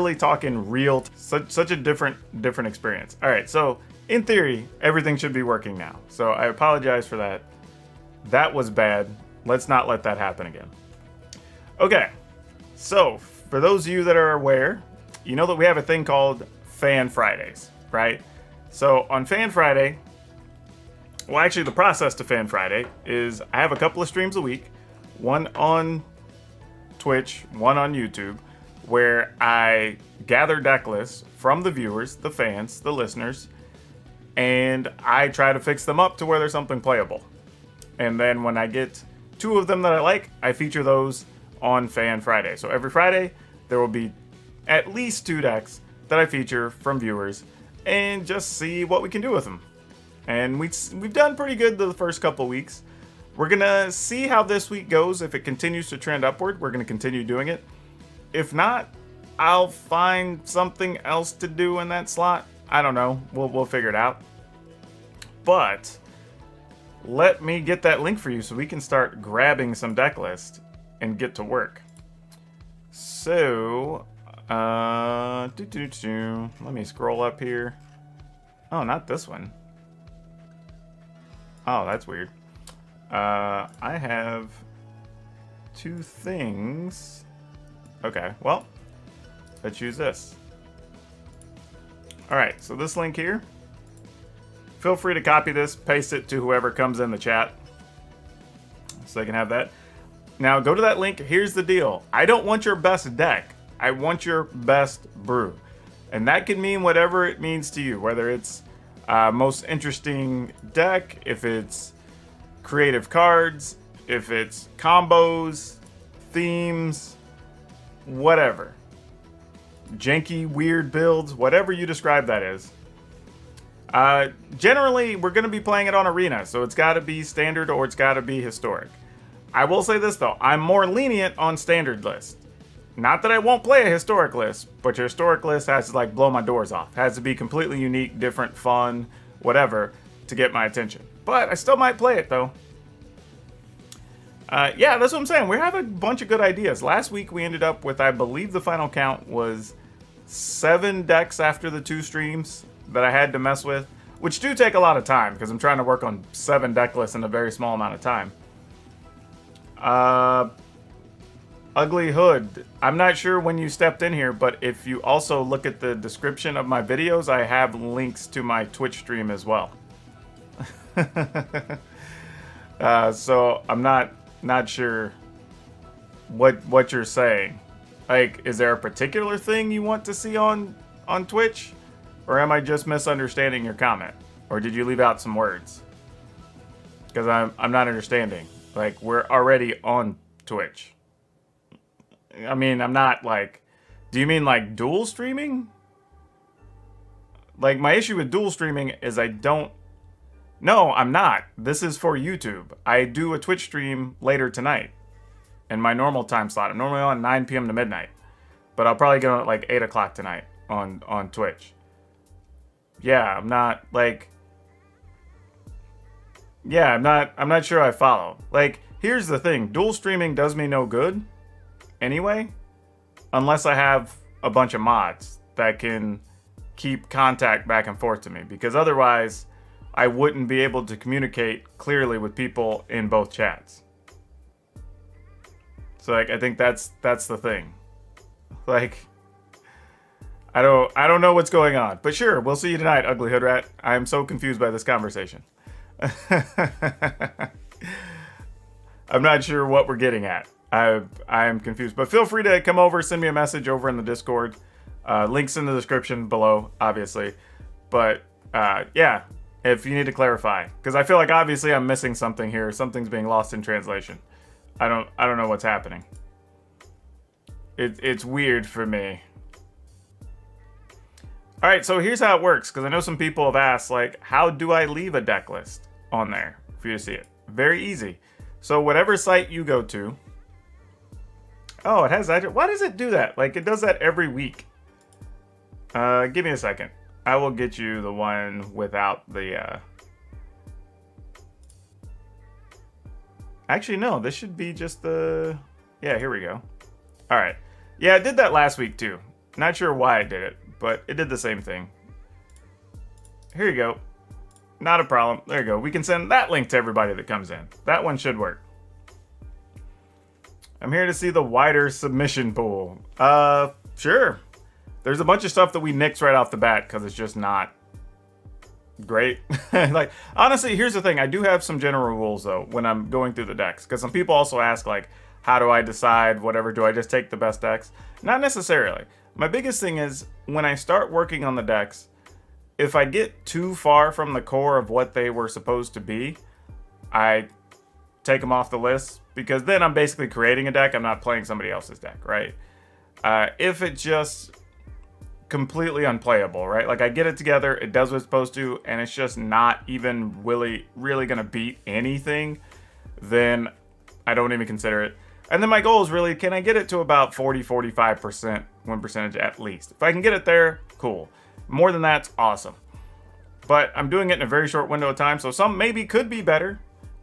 really talking real, such a different experience. All right, so in theory, everything should be working now. So I apologize for that. That was bad. Let's not let that happen again. Okay, so for those of you that are aware, you know that we have a thing called Fan Fridays, right? So on Fan Friday, well, actually the process to Fan Friday is I have a couple of streams a week, one on Twitch, one on YouTube, where I gather deck lists from the viewers, the fans, the listeners, and I try to fix them up to where there's something playable. And then when I get 2 of them that I like, I feature those on Fan Friday. So every Friday, there will be at least 2 decks that I feature from viewers and just see what we can do with them. And we've done pretty good the first couple weeks. We're going to see how this week goes. If it continues to trend upward, we're going to continue doing it. If not, I'll find something else to do in that slot. I don't know. We'll figure it out. But let me get that link for you so we can start grabbing some deck lists and get to work. So, let me scroll up here. Oh, not this one. Oh, that's weird. I have 2 things. Okay, well, let's use this. Alright, so this link here. Feel free to copy this, paste it to whoever comes in the chat so they can have that. Now, go to that link. Here's the deal. I don't want your best deck. I want your best brew. And that can mean whatever it means to you, whether it's most interesting deck, if it's creative cards, if it's combos, themes, whatever. Janky, weird builds, whatever you describe that as. Generally, we're going to be playing it on Arena, so it's got to be standard or it's got to be historic. I will say this, though. I'm more lenient on standard lists. Not that I won't play a historic list, but your historic list has to, like, blow my doors off. Has to be completely unique, different, fun, whatever, to get my attention. But I still might play it, though. Yeah, that's what I'm saying. We have a bunch of good ideas. Last week, we ended up with, I believe the final count was 7 decks after the 2 streams that I had to mess with, which do take a lot of time, because I'm trying to work on 7 deck lists in a very small amount of time. Ugly Hood. I'm not sure when you stepped in here, but if you also look at the description of my videos, I have links to my Twitch stream as well. So I'm not sure what you're saying. Like, is there a particular thing you want to see on Twitch? Or am I just misunderstanding your comment? Or did you leave out some words? Because I'm not understanding. Like, we're already on Twitch. I mean, I'm not like... Do you mean like dual streaming? Like, my issue with dual streaming is I don't... No, I'm not. This is for YouTube. I do a Twitch stream later tonight. In my normal time slot. I'm normally on 9 p.m. to midnight. But I'll probably get on at like 8 o'clock tonight on Twitch. Yeah, I'm not, like... Yeah, I'm not sure I follow. Like, here's the thing. Dual streaming does me no good. Anyway. Unless I have a bunch of mods that can keep contact back and forth to me. Because otherwise, I wouldn't be able to communicate clearly with people in both chats. So, like, I think that's the thing. Like... I don't know what's going on. But sure, we'll see you tonight, Ugly Hood Rat. I am so confused by this conversation. I'm not sure what we're getting at. I am confused. But feel free to come over, send me a message over in the Discord. Links in the description below, obviously. But yeah, if you need to clarify. Because I feel like obviously I'm missing something here. Something's being lost in translation. I don't know what's happening. It's weird for me. Alright, so here's how it works, because I know some people have asked, like, how do I leave a deck list on there for you to see it? Very easy. So whatever site you go to... Oh, it has that. Why does it do that? Like, it does that every week. Give me a second. I will get you the one without the... Actually, no, this should be just the... Yeah, here we go. Alright. Yeah, I did that last week, too. Not sure why it did it, but it did the same thing. Here you go. Not a problem. There you go. We can send that link to everybody that comes in. That one should work. I'm here to see the wider submission pool. Sure. There's a bunch of stuff that we nixed right off the bat because it's just not great. Like, honestly, here's the thing. I do have some general rules, though, when I'm going through the decks. Because some people also ask, like, how do I decide whatever? Do I just take the best decks? Not necessarily. My biggest thing is when I start working on the decks, if I get too far from the core of what they were supposed to be, I take them off the list, because then I'm basically creating a deck. I'm not playing somebody else's deck, right? If it's just completely unplayable, right? Like, I get it together, it does what it's supposed to, and it's just not even really going to beat anything, then I don't even consider it. And then my goal is really, can I get it to about 40-45% win percentage at least? If I can get it there, cool. More than that's awesome. But I'm doing it in a very short window of time, so some maybe could be better,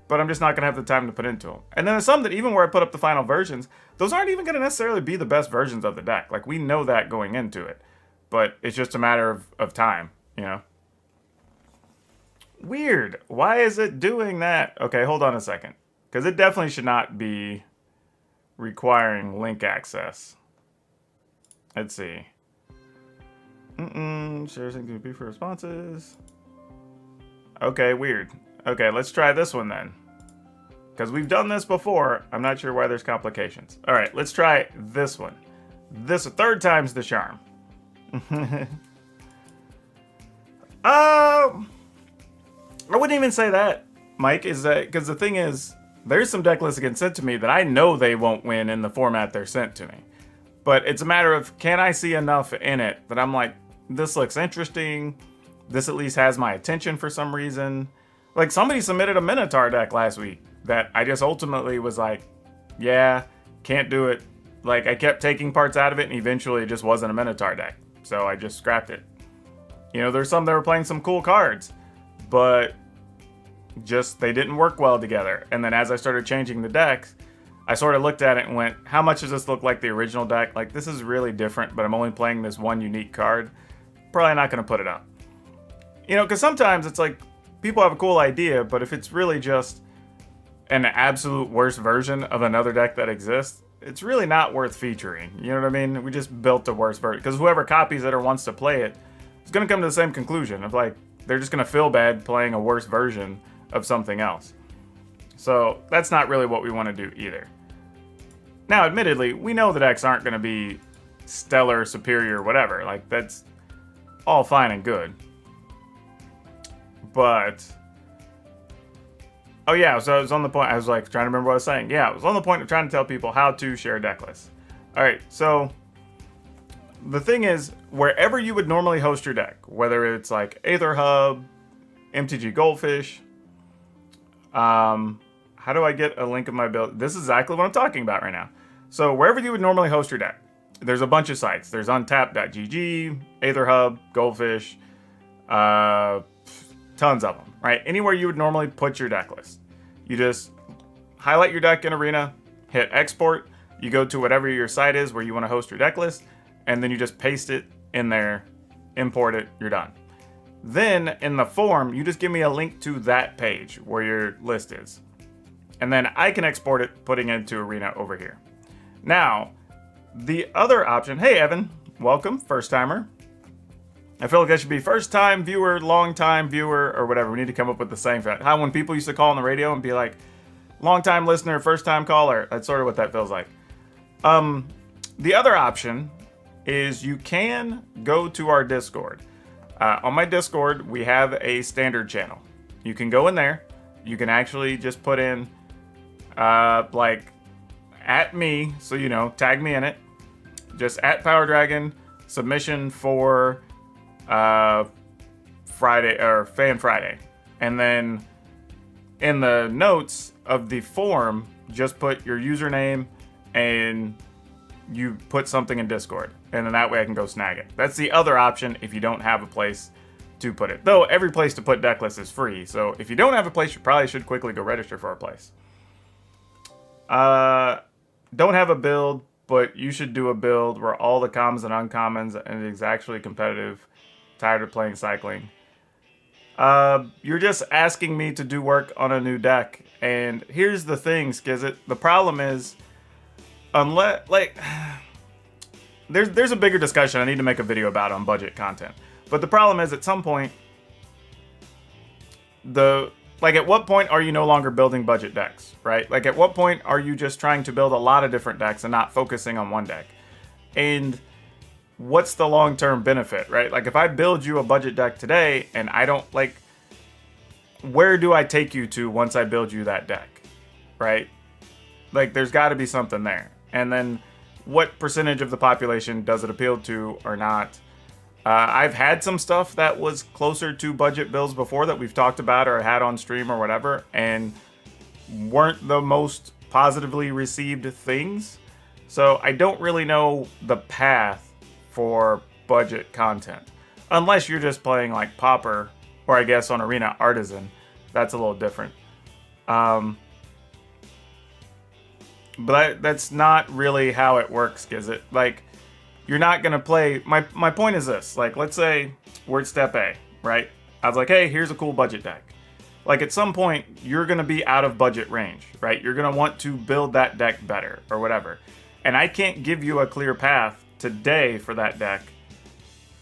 but I'm just not going to have the time to put into them. And then there's some that even where I put up the final versions, those aren't even going to necessarily be the best versions of the deck. Like, we know that going into it. But it's just a matter of time, you know? Weird. Why is it doing that? Okay, hold on a second. Because it definitely should not be requiring link access. Let's see. Share sync to for responses. Okay, weird. Okay, let's try this one then. Because we've done this before. I'm not sure why there's complications. All right, let's try this one. This third time's the charm. I wouldn't even say that, Mike, is that because the thing is, there's some deck lists that get sent to me that I know they won't win in the format they're sent to me. But it's a matter of, can I see enough in it that I'm like, this looks interesting. This at least has my attention for some reason. Like, somebody submitted a Minotaur deck last week that I just ultimately was like, yeah, can't do it. Like, I kept taking parts out of it, and eventually it just wasn't a Minotaur deck. So I just scrapped it. You know, there's some that were playing some cool cards, but just they didn't work well together. And then as I started changing the decks, I sort of looked at it and went, how much does this look like the original deck? Like, this is really different, but I'm only playing this one unique card. Probably not going to put it up. You know, because sometimes it's like, people have a cool idea, but if it's really just an absolute worst version of another deck that exists, it's really not worth featuring. You know what I mean? We just built a worse version. Because whoever copies it or wants to play it is going to come to the same conclusion of, like, they're just going to feel bad playing a worse version of something else. So that's not really what we want to do either. Now, admittedly, we know the decks aren't going to be stellar, superior, whatever. Like, that's all fine and good. But, oh yeah, so I was on the point, I was like trying to remember what I was saying. Yeah, I was on the point of trying to tell people how to share deck lists. Alright, so the thing is, wherever you would normally host your deck, whether it's like Aether Hub, MTG Goldfish, how do I get a link of my build? This is exactly what I'm talking about right now. So wherever you would normally host your deck, there's a bunch of sites. There's untapped.gg, Aether Hub, Goldfish, tons of them, right? Anywhere you would normally put your deck list. You just highlight your deck in Arena, hit export, you go to whatever your site is where you want to host your deck list, and then you just paste it in there, import it, you're done. Then in the form, you just give me a link to that page where your list is. And then I can export it, putting it into Arena over here. Now, the other option, hey Evan, welcome, first timer. I feel like I should be first time viewer, long time viewer, or whatever. We need to come up with the same. How when people used to call on the radio and be like, long time listener, first time caller. That's sort of what that feels like. The other option is you can go to our Discord. On my Discord, we have a standard channel. You can go in there. You can actually just put in, like, at me, so you know, tag me in it. Just at PowrDragn, submission for Friday or Fan Friday, and then in the notes of the form, just put your username and you put something in Discord, and then that way I can go snag it. That's the other option if you don't have a place to put it. Though every place to put deck lists is free, so if you don't have a place, you probably should quickly go register for a place. Don't have a build. but you should do a build where all the commons and uncommons and it's actually competitive. Tired of playing cycling. You're just asking me to do work on a new deck. And here's the thing, Skizit. The problem is, unless, like, there's a bigger discussion I need to make a video about on budget content. But the problem is, at some point, at what point are you no longer building budget decks, right? Like, at what point are you just trying to build a lot of different decks and not focusing on one deck? And what's the long-term benefit, right? Like, if I build you a budget deck today and I don't, like, where do I take you to once I build you that deck, right? Like, there's got to be something there. And then what percentage of the population does it appeal to or not? I've had some stuff that was closer to budget builds before that we've talked about or had on stream or whatever, and weren't the most positively received things. So I don't really know the path for budget content, unless you're just playing like Pauper, or I guess on Arena Artisan. That's a little different. But that's not really how it works, is it? Like, you're not gonna play. My point is this: like, let's say we're at step A, right? I was like, hey, here's a cool budget deck. Like, at some point, you're gonna be out of budget range, right? You're gonna want to build that deck better or whatever, and I can't give you a clear path today for that deck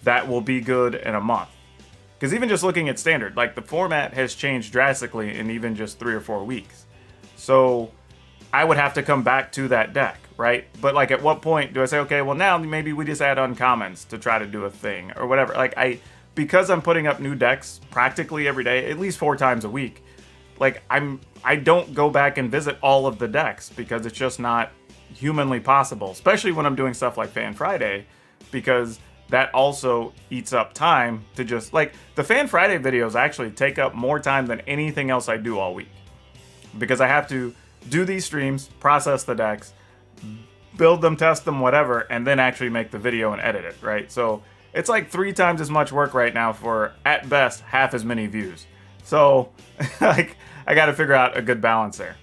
that will be good in a month. Because even just looking at standard, like, the format has changed drastically in even just 3 or 4 weeks. So I would have to come back to that deck, right? But like, at what point do I say, okay, well, now maybe we just add uncommons to try to do a thing or whatever? Like, because I'm putting up new decks practically every day, at least 4 times a week, like, I don't go back and visit all of the decks because it's just not humanly possible, especially when I'm doing stuff like Fan Friday, because that also eats up time to just, like, the Fan Friday videos actually take up more time than anything else I do all week, because I have to do these streams, process the decks, build them, test them, whatever, and then actually make the video and edit it, right? So it's like 3 times as much work right now for, at best, half as many views. So like, I got to figure out a good balance there.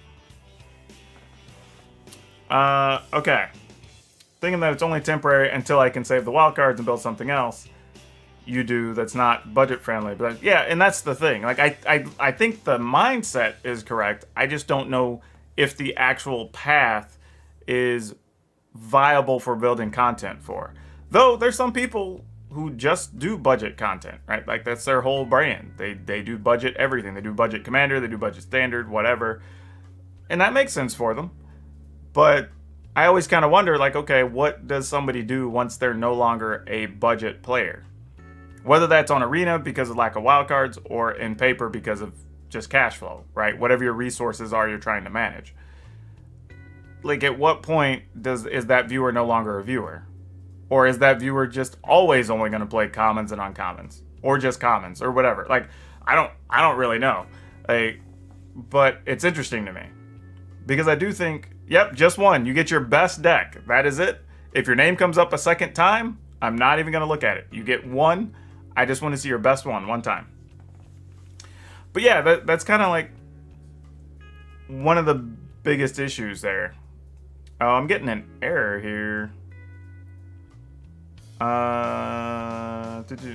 Okay. Thinking that it's only temporary until I can save the wildcards and build something else you do that's not budget friendly. But yeah, and that's the thing. Like, I think the mindset is correct. I just don't know if the actual path is viable for building content for. Though there's some people who just do budget content, right? Like, that's their whole brand. They do budget everything. They do budget commander, they do budget standard, whatever. And that makes sense for them. But I always kind of wonder, like, okay, what does somebody do once they're no longer a budget player? Whether that's on Arena because of lack of wildcards or in paper because of just cash flow, right? Whatever your resources are you're trying to manage. Like, at what point is that viewer no longer a viewer? Or is that viewer just always only going to play commons and uncommons? Or just commons or whatever? Like, I don't really know. Like, but it's interesting to me. Because I do think, yep, just one. You get your best deck. That is it. If your name comes up a second time, I'm not even going to look at it. You get one. I just want to see your best one time. But yeah, that's kind of like one of the biggest issues there. Oh, I'm getting an error here.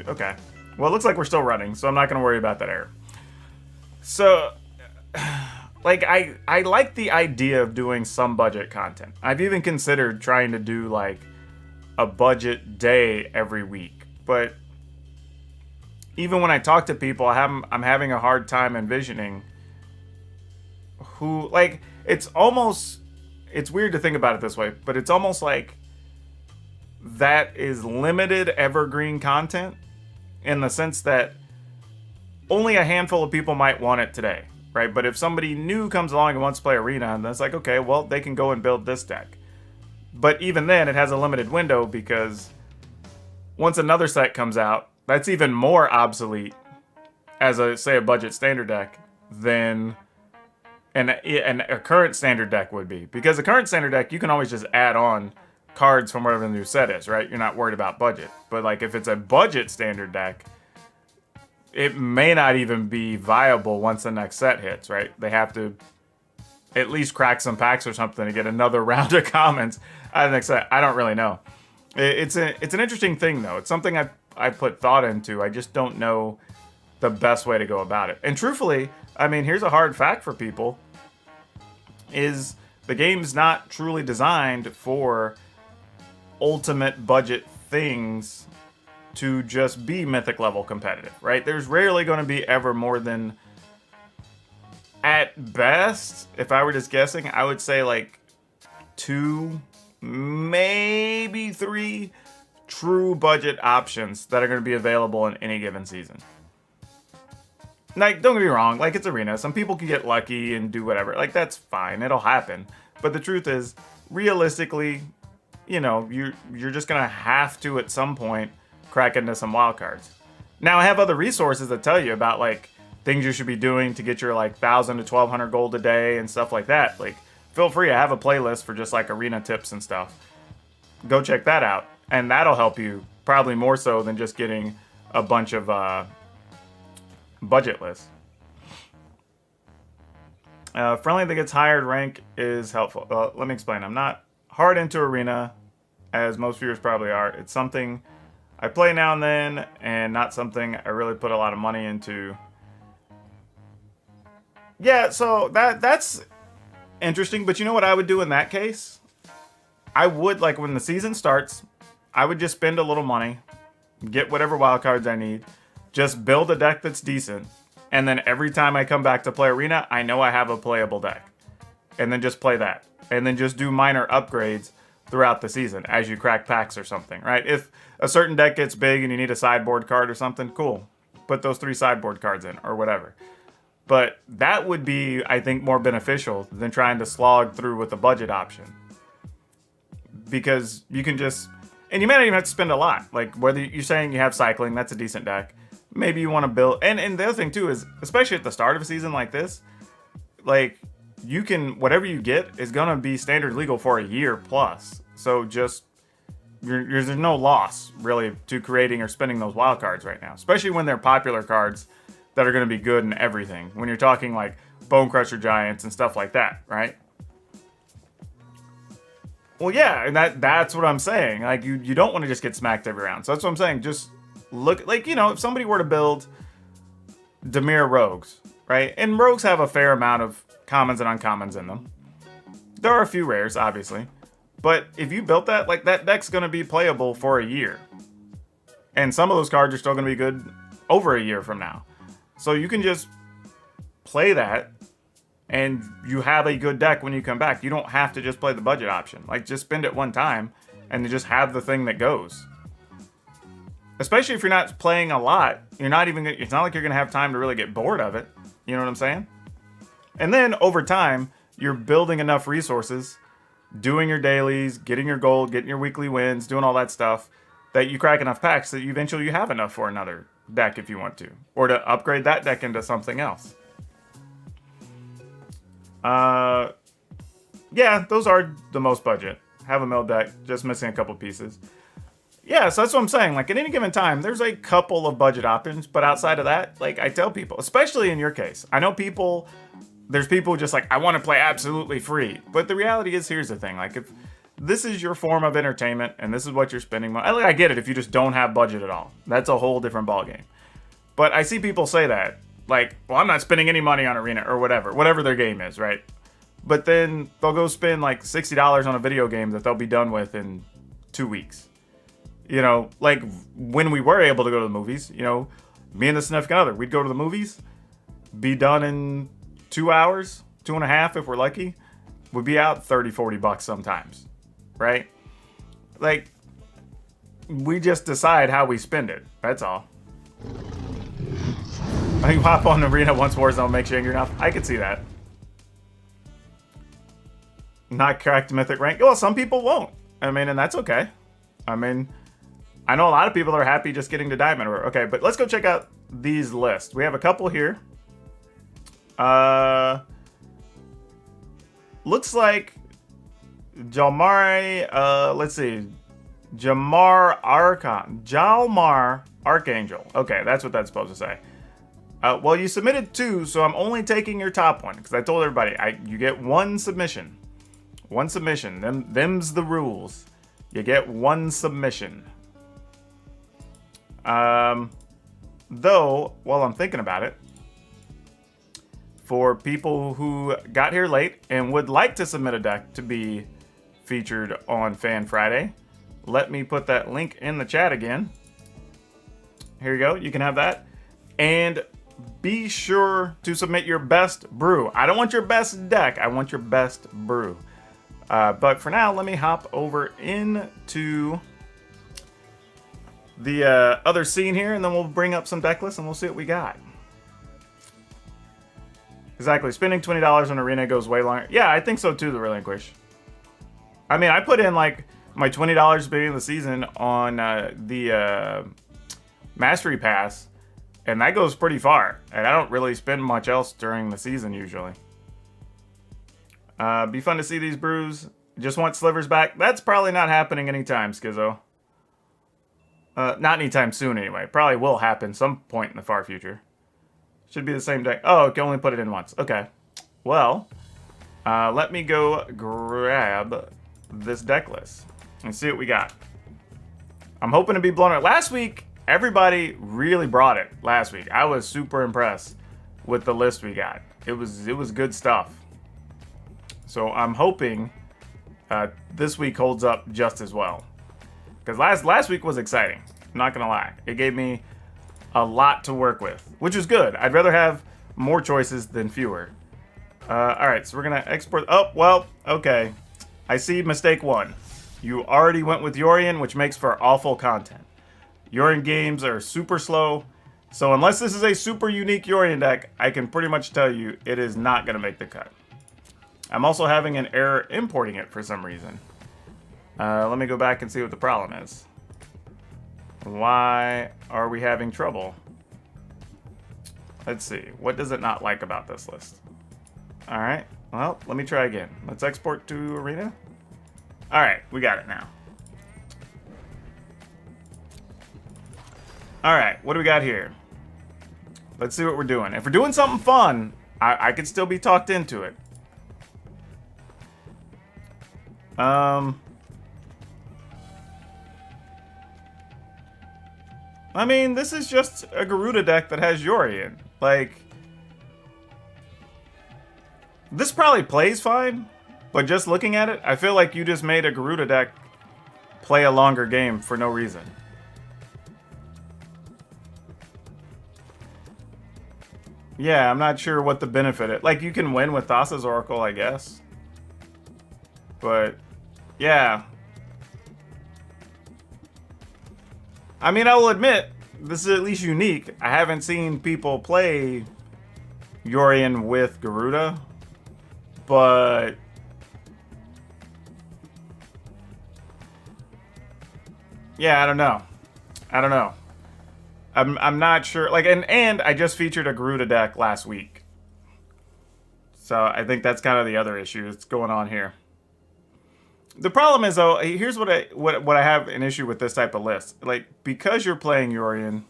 Okay. Well, it looks like we're still running, so I'm not going to worry about that error. So, like, I like the idea of doing some budget content. I've even considered trying to do, like, a budget day every week. But even when I talk to people, I'm having a hard time envisioning who, like, it's weird to think about it this way, but it's almost like that is limited evergreen content in the sense that only a handful of people might want it today, right? But if somebody new comes along and wants to play Arena, and that's like, okay, well, they can go and build this deck. But even then, it has a limited window because once another set comes out, that's even more obsolete as a budget standard deck than a current standard deck would be. Because a current standard deck, you can always just add on cards from whatever the new set is, right? You're not worried about budget. But like, if it's a budget standard deck, it may not even be viable once the next set hits, right? They have to at least crack some packs or something to get another round of commons. I think so. I don't really know. It's an interesting thing though. It's something I put thought into. I just don't know the best way to go about it. And truthfully, I mean, here's a hard fact for people: is the game's not truly designed for ultimate budget things to just be mythic level competitive, right? There's rarely going to be ever more than, at best, if I were just guessing, I would say like 2, maybe 3 true budget options that are going to be available in any given season. Like, don't get me wrong, like, it's Arena. Some people can get lucky and do whatever. Like, that's fine. It'll happen. But the truth is, realistically, you know, you're just going to have to, at some point, crack into some wild cards. Now, I have other resources that tell you about, like, things you should be doing to get your, like, 1,000 to 1,200 gold a day and stuff like that. Like, feel free. I have a playlist for just, like, Arena tips and stuff. Go check that out. And that'll help you probably more so than just getting a bunch of budget lists. Friendly that gets higher rank is helpful. Let me explain. I'm not hard into Arena, as most viewers probably are. It's something I play now and then, and not something I really put a lot of money into. Yeah, so that's interesting. But you know what I would do in that case? I would, like, when the season starts, I would just spend a little money, get whatever wildcards I need, just build a deck that's decent, and then every time I come back to play Arena, I know I have a playable deck. And then just play that. And then just do minor upgrades throughout the season as you crack packs or something, right? If a certain deck gets big and you need a sideboard card or something, cool. Put those 3 sideboard cards in or whatever. But that would be, I think, more beneficial than trying to slog through with a budget option. Because you can just... And you may not even have to spend a lot. Like, whether you're saying you have cycling, that's a decent deck. Maybe you want to build... And the other thing, too, is, especially at the start of a season like this, like, you can... Whatever you get is going to be standard legal for a year plus. So just... There's no loss, really, to creating or spending those wild cards right now. Especially when they're popular cards that are going to be good in everything. When you're talking, like, Bone Crusher Giants and stuff like that, right? Well, yeah, and that's what I'm saying. Like, you don't want to just get smacked every round. So that's what I'm saying. Just look, like, you know, if somebody were to build Dimir Rogues, right? And Rogues have a fair amount of commons and uncommons in them. There are a few rares, obviously. But if you built that, like, that deck's going to be playable for a year. And some of those cards are still going to be good over a year from now. So you can just play that, and you have a good deck when you come back. You don't have to just play the budget option. Like, just spend it one time, and then just have the thing that goes. Especially if you're not playing a lot. You're not even... It's not like you're going to have time to really get bored of it. You know what I'm saying? And then, over time, you're building enough resources, doing your dailies, getting your gold, getting your weekly wins, doing all that stuff, that you crack enough packs that eventually you have enough for another deck if you want to. Or to upgrade that deck into something else. Yeah, those are the most budget. Have a mill deck, just missing a couple pieces. Yeah, so that's what I'm saying. Like, at any given time, there's a couple of budget options, but outside of that, like, I tell people, especially in your case, I know people, there's people just like, I want to play absolutely free. But the reality is, here's the thing. Like, if this is your form of entertainment, and this is what you're spending money, I get it if you just don't have budget at all. That's a whole different ballgame. But I see people say that, like, well, I'm not spending any money on Arena, or whatever their game is, right? But then they'll go spend like $60 on a video game that they'll be done with in 2 weeks. You know, like when we were able to go to the movies, you know, me and the significant other, we'd go to the movies, be done in 2 hours, 2.5 if we're lucky. We'd be out $30-$40 sometimes, right? Like, we just decide how we spend it. That's all. I think hop on Arena once Warzone makes you angry enough. I could see that. Not cracked mythic rank. Well, some people won't. I mean, and that's okay. I mean, I know a lot of people are happy just getting to diamond. Okay, but let's go check out these lists. We have a couple here. Looks like Jalmar, let's see. Jalmar Archangel. Okay, that's what that's supposed to say. Well, you submitted 2, so I'm only taking your top one, because I told everybody, you get 1 submission. One submission. Them's the rules. You get one submission. Though, while I'm thinking about it, for people who got here late and would like to submit a deck to be featured on Fan Friday, let me put that link in the chat again. Here you go. You can have that. And be sure to submit your best brew. I don't want your best deck. I want your best brew. But for now, let me hop over into the other scene here, and then we'll bring up some deck lists and we'll see what we got. Exactly. Spending $20 on Arena goes way longer. Yeah, I think so too, the Relinquish. I mean, I put in like my $20 at the beginning of the season on the Mastery Pass, and that goes pretty far. And I don't really spend much else during the season usually. Be fun to see these brews. Just want Slivers back. That's probably not happening anytime, Schizo. Not anytime soon anyway. Probably will happen some point in the far future. Should be the same deck. Oh, can only put it in once. Okay. Well, let me go grab this deck list and see what we got. I'm hoping to be blown away. Last week, everybody really brought it. Last week, I was super impressed with the list we got. It was good stuff. So I'm hoping this week holds up just as well. Because last week was exciting. I'm not gonna lie. It gave me a lot to work with, which is good. I'd rather have more choices than fewer. Alright, so we're gonna export. Oh, well, okay. I see mistake one. You already went with Yorion, which makes for awful content. Yorion games are super slow, so unless this is a super unique Yorion deck, I can pretty much tell you it is not gonna make the cut. I'm also having an error importing it for some reason. Let me go back and see what the problem is. Why are we having trouble? Let's see. What does it not like about this list? Alright. Well, let me try again. Let's export to Arena. Alright, we got it now. Alright, what do we got here? Let's see what we're doing. If we're doing something fun, I could still be talked into it. I mean, this is just a Garuda deck that has Yorion. Like, this probably plays fine, but just looking at it, I feel like you just made a Garuda deck play a longer game for no reason. Yeah, I'm not sure what the benefit is. Like, you can win with Thassa's Oracle, I guess. But, yeah. I mean, I will admit, this is at least unique. I haven't seen people play Yorion with Garuda, but yeah, I don't know. I'm not sure. Like, and I just featured a Garuda deck last week, so I think that's kind of the other issue that's going on here. The problem is, though, here's what I have an issue with this type of list. Like, because you're playing Yorion,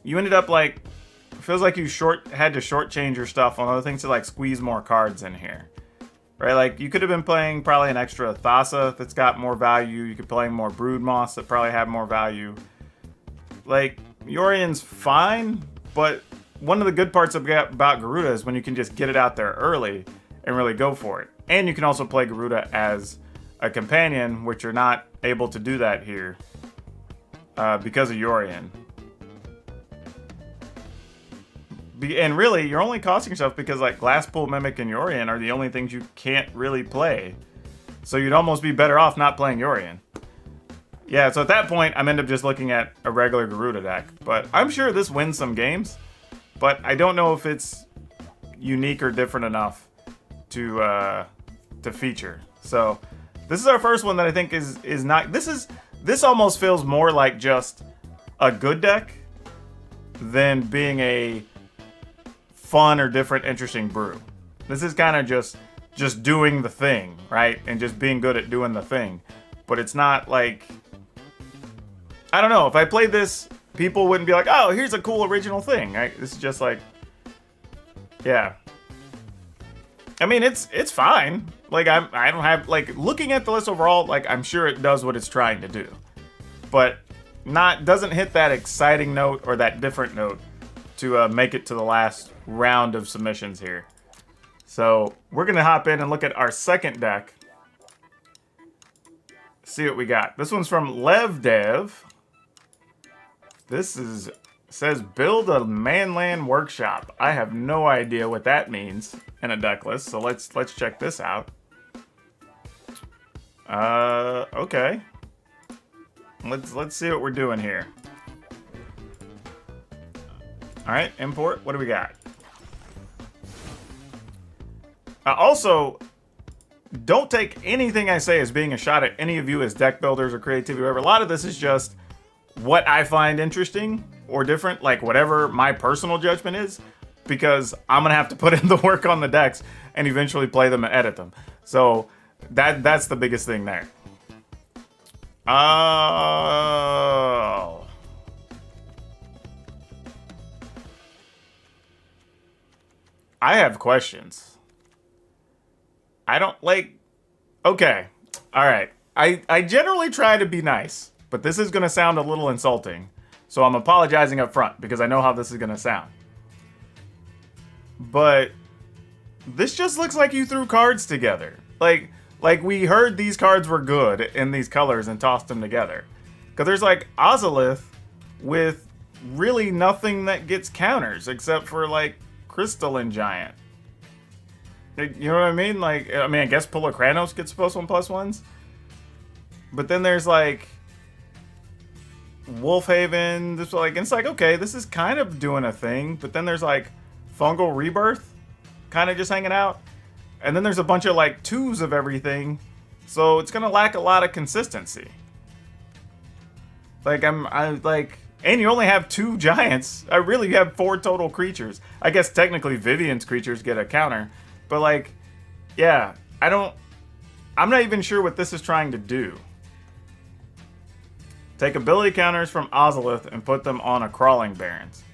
you ended up, like, feels like you had to shortchange your stuff on other things to, like, squeeze more cards in here. Right? Like, you could have been playing probably an extra Thassa that's got more value. You could play more Broodmoss that probably have more value. Like, Yorion's fine, but one of the good parts about Garuda is when you can just get it out there early and really go for it. And you can also play Garuda as a companion, which you're not able to do that here because of Yorion. And really, you're only costing yourself because like Glasspool, Mimic, and Yorion are the only things you can't really play. So you'd almost be better off not playing Yorion. Yeah, so at that point, I'm end up just looking at a regular Garuda deck. But I'm sure this wins some games. But I don't know if it's unique or different enough to feature. So this is our first one that I think is not. This almost feels more like just a good deck than being a fun or different, interesting brew. This is kind of just doing the thing, right? And just being good at doing the thing. But it's not like, I don't know. If I played this, people wouldn't be like, oh, here's a cool original thing. Right? This is just like, yeah. I mean, it's fine. Like I don't have like looking at the list overall. Like I'm sure it does what it's trying to do, but doesn't hit that exciting note or that different note to make it to the last round of submissions here. So we're gonna hop in and look at our second deck. See what we got. This one's from LevDev. Says build a Manland workshop. I have no idea what that means in a deck list, so let's check this out. Okay. Let's see what we're doing here. All right, import. What do we got? Also, don't take anything I say as being a shot at any of you as deck builders or creativity, whatever. A lot of this is just what I find interesting or different, like whatever my personal judgment is, because I'm gonna have to put in the work on the decks and eventually play them and edit them. So that's the biggest thing there. Oh. I have questions. I don't like... Okay. Alright. I generally try to be nice, but this is going to sound a little insulting. So I'm apologizing up front because I know how this is going to sound. But this just looks like you threw cards together. Like we heard these cards were good in these colors and tossed them together. Because there's like Ozolith with really nothing that gets counters except for like Crystalline Giant. You know what I mean? Like, I mean, I guess Polar Kranos gets +1/+1s. But then there's like Wolfhaven. It's like, okay, this is kind of doing a thing. But then there's like Fungal Rebirth kind of just hanging out. And then there's a bunch of like 2s of everything. So it's gonna lack a lot of consistency. Like and you only have 2 giants. I really have 4 total creatures. I guess technically Vivian's creatures get a counter. But like, yeah, I'm not even sure what this is trying to do. Take ability counters from Ozolith and put them on a Crawling Barrens.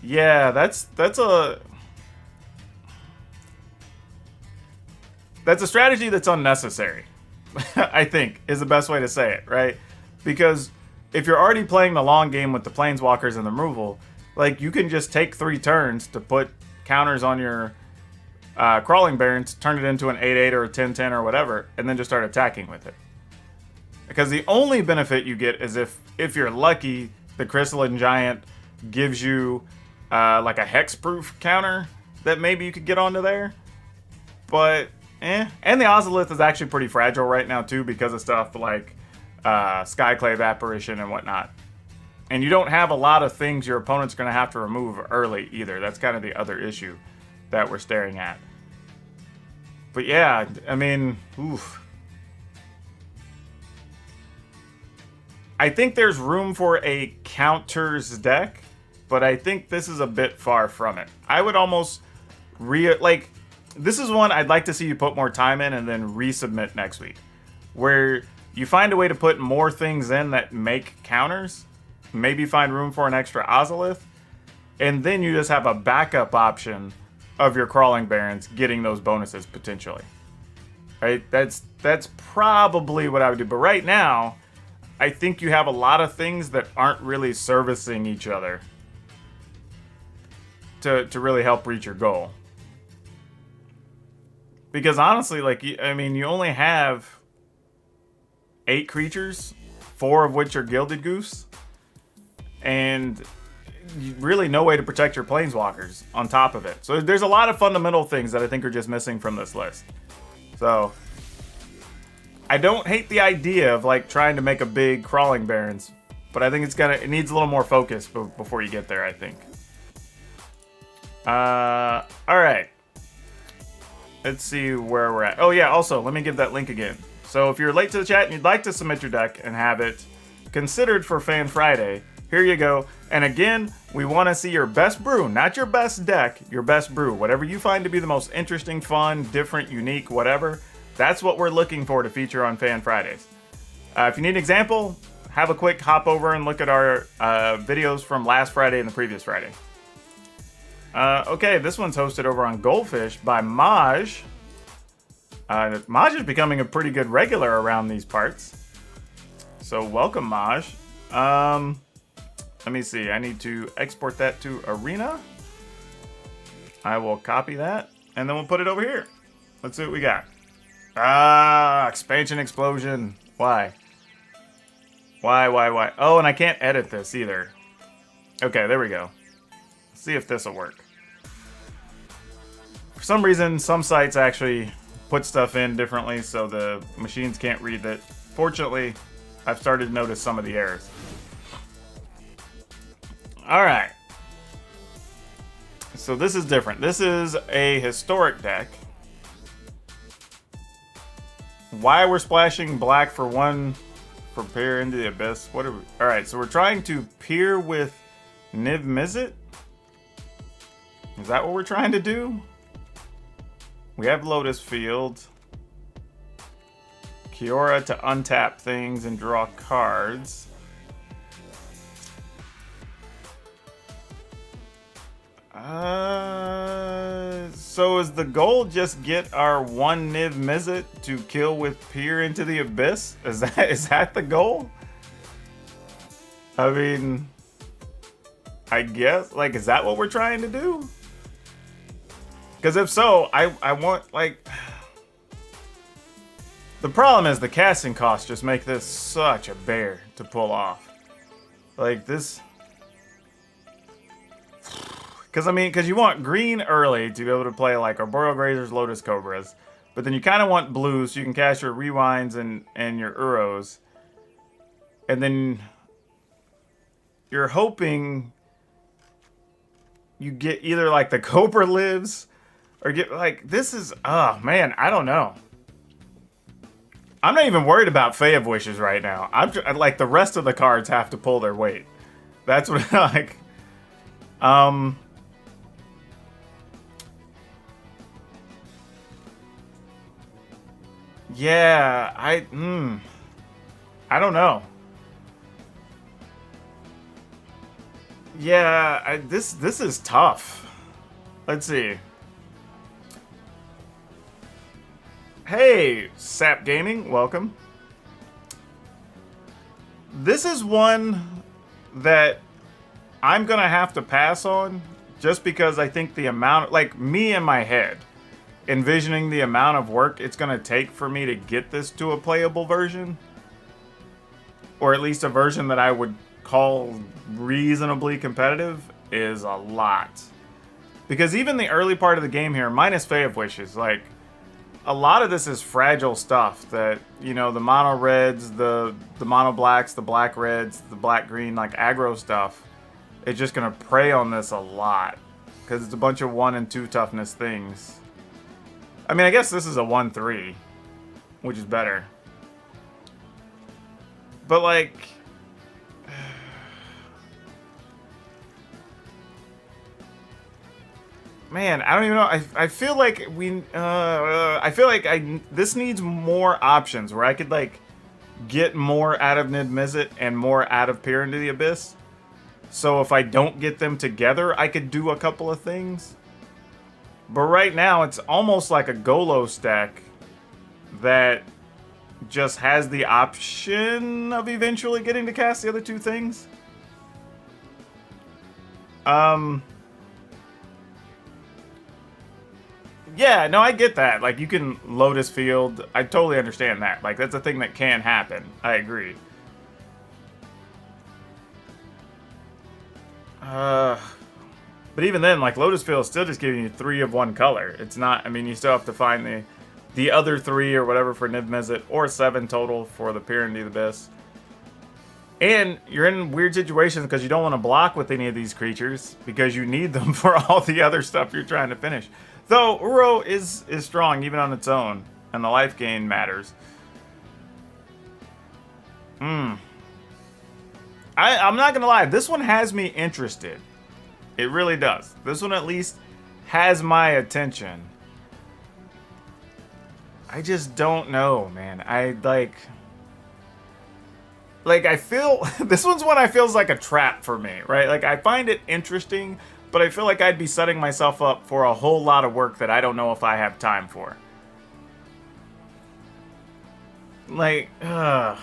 Yeah, that's a strategy that's unnecessary. I think is the best way to say it, right? Because if you're already playing the long game with the Planeswalkers and the removal, like you can just take 3 turns to put counters on your Crawling Barrens, turn it into an 8/8 or a 10/10 or whatever, and then just start attacking with it. Because the only benefit you get is if you're lucky, the Crystalline Giant gives you like a hexproof counter that maybe you could get onto there. But and the Ozolith is actually pretty fragile right now too because of stuff like Skyclave Apparition and whatnot. And you don't have a lot of things your opponent's going to have to remove early either. That's kind of the other issue that we're staring at. But yeah, I mean, oof. I think there's room for a counters deck, but I think this is a bit far from it. I would almost this is one I'd like to see you put more time in and then resubmit next week, where you find a way to put more things in that make counters, maybe find room for an extra Ozolith, and then you just have a backup option of your Crawling Barrens getting those bonuses potentially. Right? That's probably what I would do. But right now, I think you have a lot of things that aren't really servicing each other to really help reach your goal. Because honestly, I mean, you only have 8 creatures, 4 of which are Gilded Goose, and really no way to protect your Planeswalkers on top of it. So there's a lot of fundamental things that I think are just missing from this list. So I don't hate the idea of like trying to make a big Crawling Barrens, but I think it needs a little more focus before you get there, I think. All right. Let's see where we're at. Oh yeah, also, let me give that link again. So if you're late to the chat and you'd like to submit your deck and have it considered for Fan Friday, here you go. And again, we want to see your best brew, not your best deck, your best brew. Whatever you find to be the most interesting, fun, different, unique, whatever, that's what we're looking for to feature on Fan Fridays. If you need an example, have a quick hop over and look at our videos from last Friday and the previous Friday. Okay, this one's hosted over on Goldfish by Maj. Maj is becoming a pretty good regular around these parts. So welcome, Maj. Let me see. I need to export that to Arena. I will copy that, and then we'll put it over here. Let's see what we got. Expansion explosion. Why? Why? Oh, and I can't edit this either. Okay, there we go. Let's see if this will work. For some reason, some sites actually put stuff in differently, so the machines can't read it. Fortunately, I've started to notice some of the errors. Alright. So this is different. This is a historic deck. Why we're splashing black for one for peer into the abyss? What are we? Alright, so we're trying to peer with Niv Mizzet? Is that what we're trying to do? We have Lotus Field. Kiora to untap things and draw cards. So is the goal just get our one Niv Mizzet to kill with peer into the abyss? Is that the goal? I mean, I guess, like, is that what we're trying to do? Because if so, I want, like... The problem is the casting costs just make this such a bear to pull off. Like, this... Because you want green early to be able to play, like, Arboreal Grazers, Lotus Cobras. But then you kind of want blue so you can cast your Rewinds and your Uros. And then... You're hoping... You get either, like, the Cobra lives... Or get, like, this is... Oh, man, I don't know. I'm not even worried about Fae of Wishes right now. I'm like, the rest of the cards have to pull their weight. That's what, like... Yeah, I don't know. Yeah, this is tough. Let's see. Hey, Sap Gaming, welcome. This is one that I'm gonna have to pass on just because I think the amount, like me in my head, envisioning the amount of work it's gonna take for me to get this to a playable version, or at least a version that I would call reasonably competitive, is a lot. Because even the early part of the game here, minus Fae of Wishes, like, a lot of this is fragile stuff that, you know, the mono reds, the mono blacks, the black reds, the black green, like aggro stuff, it's just gonna prey on this a lot. Because it's a bunch of 1 and 2 toughness things. I mean, I guess this is a 1-3, which is better. But, like... Man, I don't even know. I feel like this needs more options where I could, like, get more out of Niv Mizzet and more out of Peer into the Abyss. So if I don't get them together, I could do a couple of things. But right now, it's almost like a Golo stack that just has the option of eventually getting to cast the other two things. Yeah, no, I get that. Like, you can Lotus Field. I totally understand that. Like, that's a thing that can happen. I agree. But even then, like, Lotus Field is still just giving you 3 of one color. It's not, I mean, you still have to find the other 3 or whatever for Niv Mizzet, or 7 total for the Peer into the Abyss. And you're in weird situations because you don't want to block with any of these creatures because you need them for all the other stuff you're trying to finish. Though Uro is strong even on its own, and the life gain matters. I'm not gonna lie, this one has me interested. It really does. This one at least has my attention. I just don't know, man. I feel this one's one I feels like a trap for me, right? Like, I find it interesting, but I feel like I'd be setting myself up for a whole lot of work that I don't know if I have time for. Like, I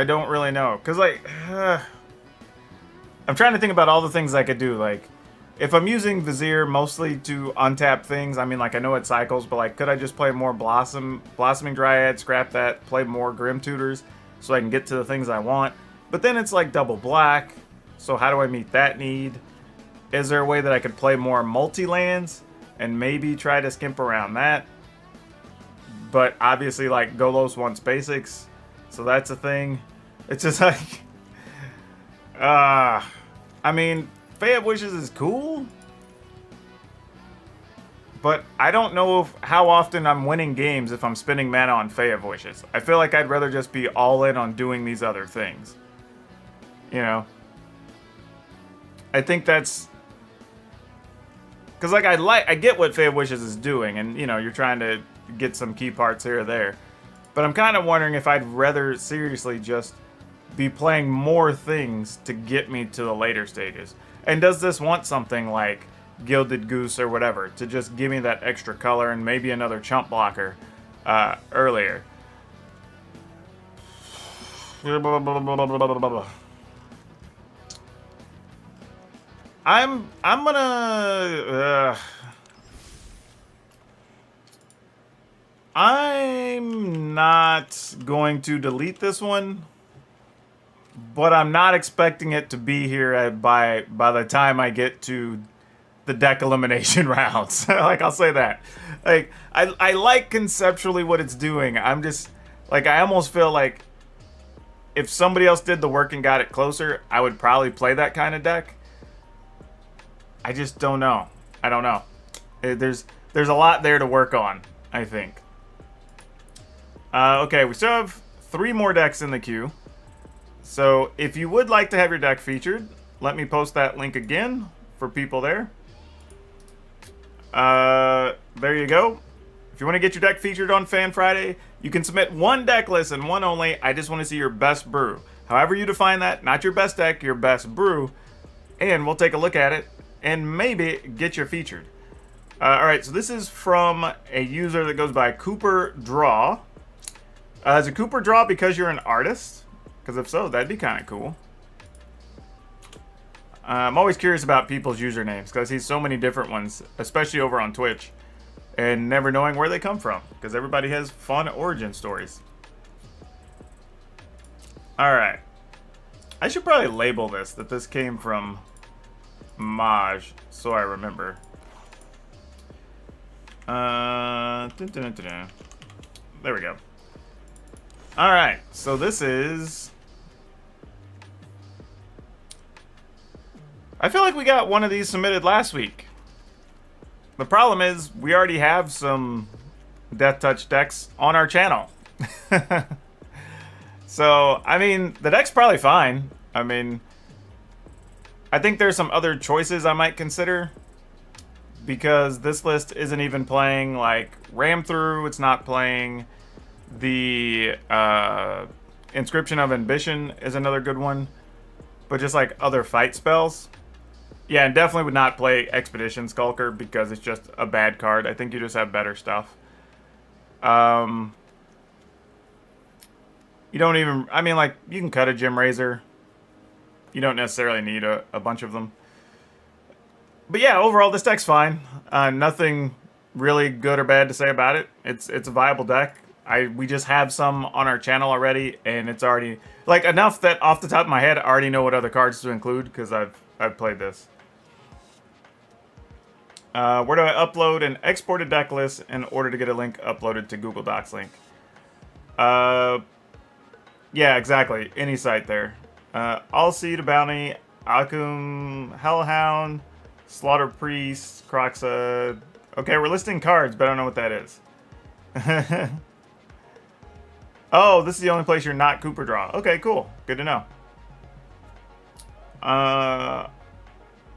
don't really know. Because, like, I'm trying to think about all the things I could do. Like, if I'm using Vizier mostly to untap things, I mean, like, I know it cycles, but, like, could I just play more Blossoming Dryad, scrap that, play more Grim Tutors so I can get to the things I want? But then it's, like, double black, so how do I meet that need? Is there a way that I could play more multi-lands and maybe try to skimp around that? But obviously, like, Golos wants basics, so that's a thing. It's just like, I mean, Fae of Wishes is cool, but I don't know how often I'm winning games if I'm spending mana on Fae of Wishes. I feel like I'd rather just be all in on doing these other things. You know? I think that's... Because, like, I get what Fae of Wishes is doing, and, you know, you're trying to get some key parts here or there. But I'm kind of wondering if I'd rather seriously just be playing more things to get me to the later stages. And does this want something like Gilded Goose or whatever to just give me that extra color and maybe another chump blocker earlier? I'm gonna... I'm not going to delete this one, but I'm not expecting it to be here by the time I get to the deck elimination rounds. Like, I'll say that. Like, I like conceptually what it's doing. I'm just, like, I almost feel like if somebody else did the work and got it closer, I would probably play that kind of deck. I just don't know. I don't know. There's a lot there to work on, I think. Okay, we still have 3 more decks in the queue. So if you would like to have your deck featured, let me post that link again for people there. There you go. If you want to get your deck featured on Fan Friday, you can submit one deck list and one only. I just want to see your best brew. However you define that, not your best deck, your best brew. And we'll take a look at it and maybe get you featured. Alright, so this is from a user that goes by Cooper Draw. Is it Cooper Draw because you're an artist? Because if so, that'd be kind of cool. I'm always curious about people's usernames because I see so many different ones, especially over on Twitch, and never knowing where they come from because everybody has fun origin stories. Alright. I should probably label this, that this came from Maj, so I remember. There we go. Alright, so this is... I feel like we got one of these submitted last week. The problem is, we already have some Death Touch decks on our channel. So, I mean, the deck's probably fine. I mean, I think there's some other choices I might consider. Because this list isn't even playing, like, Ram Through. It's not playing the Inscription of Ambition is another good one. But just, like, other fight spells. Yeah, and definitely would not play Expedition Skulker because it's just a bad card. I think you just have better stuff. You don't even... I mean, like, you can cut a Gem Razor. You don't necessarily need a bunch of them. But yeah, overall, this deck's fine. Nothing really good or bad to say about it. It's a viable deck. We just have some on our channel already, and it's already... Like, enough that off the top of my head, I already know what other cards to include because I've played this. Where do I upload and export a deck list in order to get a link uploaded to Google Docs link? Yeah, exactly. Any site there. I'll see the Bounty, Akum, Hellhound, Slaughter Priest, Croxa. Okay, we're listing cards, but I don't know what that is. Oh, this is the only place you're not Cooper Draw. Okay, cool. Good to know. I'll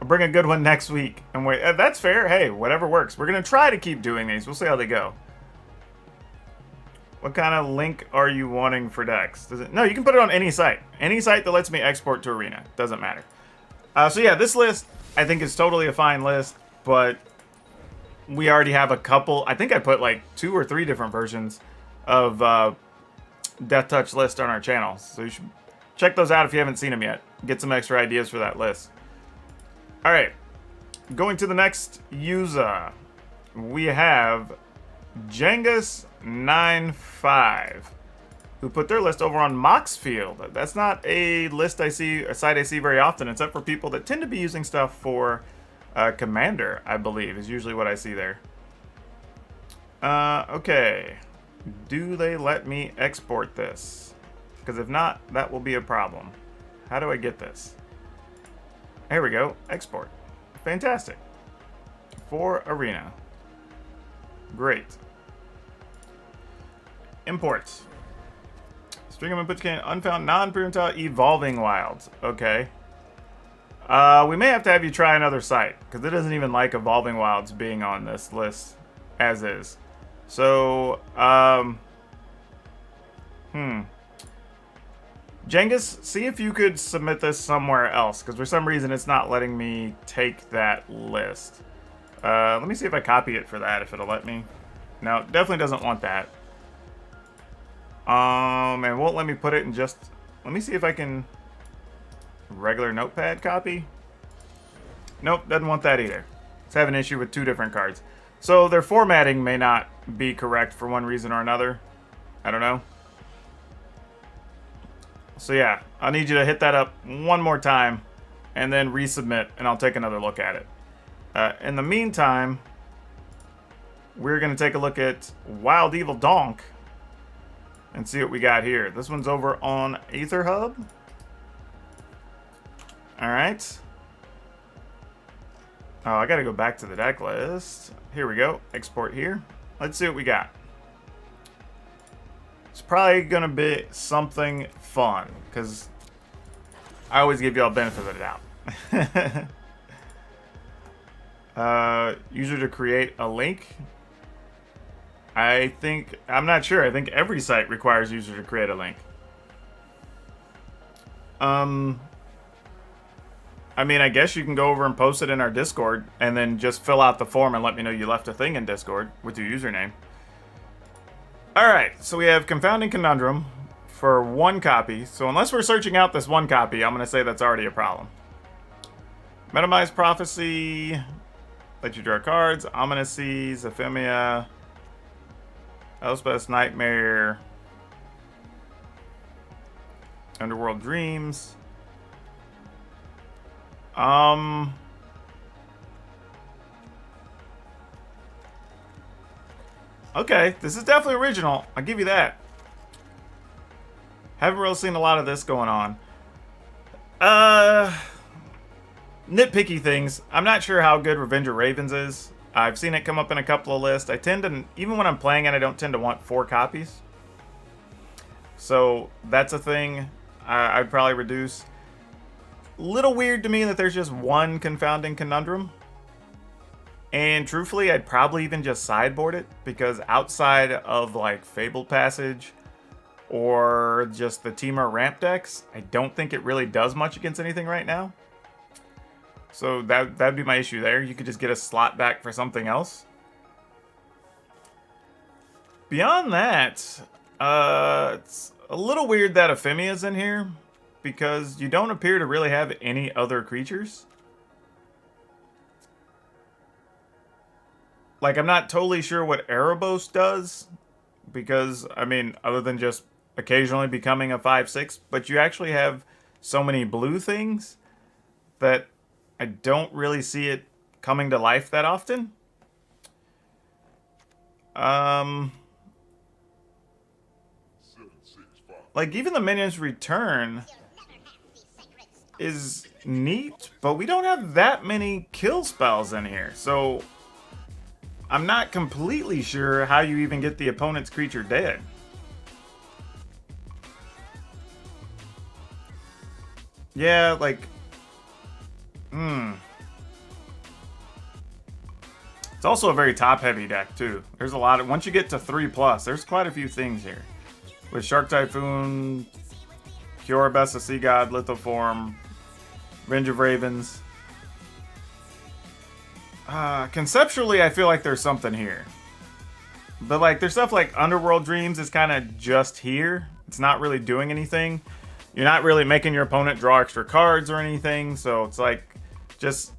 bring a good one next week. And wait, that's fair. Hey, whatever works. We're going to try to keep doing these. We'll see how they go. What kind of link are you wanting for decks? No, you can put it on any site. Any site that lets me export to Arena. Doesn't matter. So yeah, this list I think is totally a fine list, but we already have a couple. I think I put like 2 or 3 different versions of Death Touch list on our channel. So you should check those out if you haven't seen them yet. Get some extra ideas for that list. All right, going to the next user, we have Jengus95, who put their list over on Moxfield. That's not a list I see, a site I see very often, except for people that tend to be using stuff for Commander, I believe, is usually what I see there. Okay. Do they let me export this? Because if not, that will be a problem. How do I get this? There we go. Export. Fantastic. For Arena. Great. Imports. String of inputs can unfound non-permitted evolving wilds. Okay. We may have to have you try another site, because it doesn't even like evolving wilds being on this list as is. So, Jengus, see if you could submit this somewhere else, because for some reason it's not letting me take that list. Let me see if I copy it for that, if it'll let me. No, it definitely doesn't want that. And won't let me put it in just... Let me see if I can... Regular notepad copy? Nope, doesn't want that either. It's having an issue with 2 different cards. So their formatting may not be correct for one reason or another. I don't know. So yeah, I'll need you to hit that up one more time and then resubmit, and I'll take another look at it. In the meantime, we're going to take a look at Wild Evil Donk and see what we got here. This one's over on Aether Hub. Alright. Oh, I gotta go back to the deck list. Here we go. Export here. Let's see what we got. It's probably gonna be something fun, because I always give y'all benefit of the doubt. User to create a link. I'm not sure. I think every site requires user to create a link. I mean, I guess you can go over and post it in our Discord and then just fill out the form and let me know you left a thing in Discord with your username. Alright, so we have Confounding Conundrum for 1 copy. So unless we're searching out this 1 copy, I'm going to say that's already a problem. Metamized Prophecy. Let you draw cards. Ominousy, Zephemia, Elspeth's Nightmare, Underworld Dreams. Okay, this is definitely original. I'll give you that. Haven't really seen a lot of this going on. Nitpicky things. I'm not sure how good Revenge of Ravens is. I've seen it come up in a couple of lists. I tend to, even when I'm playing it, I don't tend to want 4 copies. So that's a thing I'd probably reduce. Little weird to me that there's just 1 Confounding Conundrum. And truthfully, I'd probably even just sideboard it, because outside of like Fabled Passage or just the Temur ramp decks, I don't think it really does much against anything right now. So that'd be my issue there. You could just get a slot back for something else. Beyond that, it's a little weird that Ephemia's in here, because you don't appear to really have any other creatures. Like, I'm not totally sure what Erebos does, because, I mean, other than just occasionally becoming a 5/6, but you actually have so many blue things that I don't really see it coming to life that often. Like, even the Minions Return is neat, but we don't have that many kill spells in here, so I'm not completely sure how you even get the opponent's creature dead. Yeah, like... It's also a very top-heavy deck, too. There's a lot of... Once you get to 3+, there's quite a few things here. With Shark Typhoon, Kioribessa, Sea God, Lithoform, Renge of Ravens. Conceptually, I feel like there's something here. But, like, there's stuff like Underworld Dreams is kind of just here. It's not really doing anything. You're not really making your opponent draw extra cards or anything. So, it's like just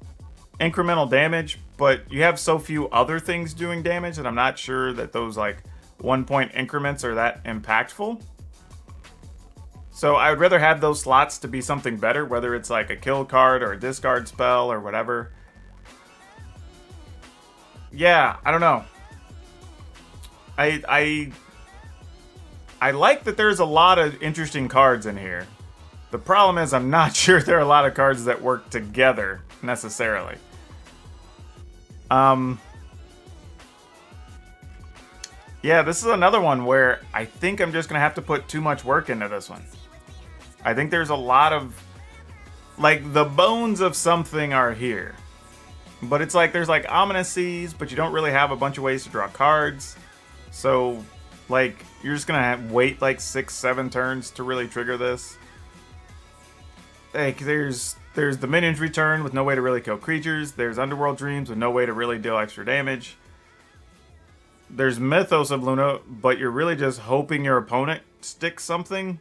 incremental damage. But you have so few other things doing damage that I'm not sure that those, like, 1-point increments are that impactful. So, I would rather have those slots to be something better. Whether it's, like, a kill card or a discard spell or whatever. Yeah, I don't know. I like that there's a lot of interesting cards in here. The problem is I'm not sure there are a lot of cards that work together necessarily. Yeah, this is another one where I think I'm just going to have to put too much work into this one. I think there's a lot of... Like, the bones of something are here. But it's like, there's like Ominous Seas, but you don't really have a bunch of ways to draw cards. So, like, you're just gonna wait like 6-7 turns to really trigger this. Like, there's the Minions Return with no way to really kill creatures. There's Underworld Dreams with no way to really deal extra damage. There's Mythos of Luna, but you're really just hoping your opponent sticks something.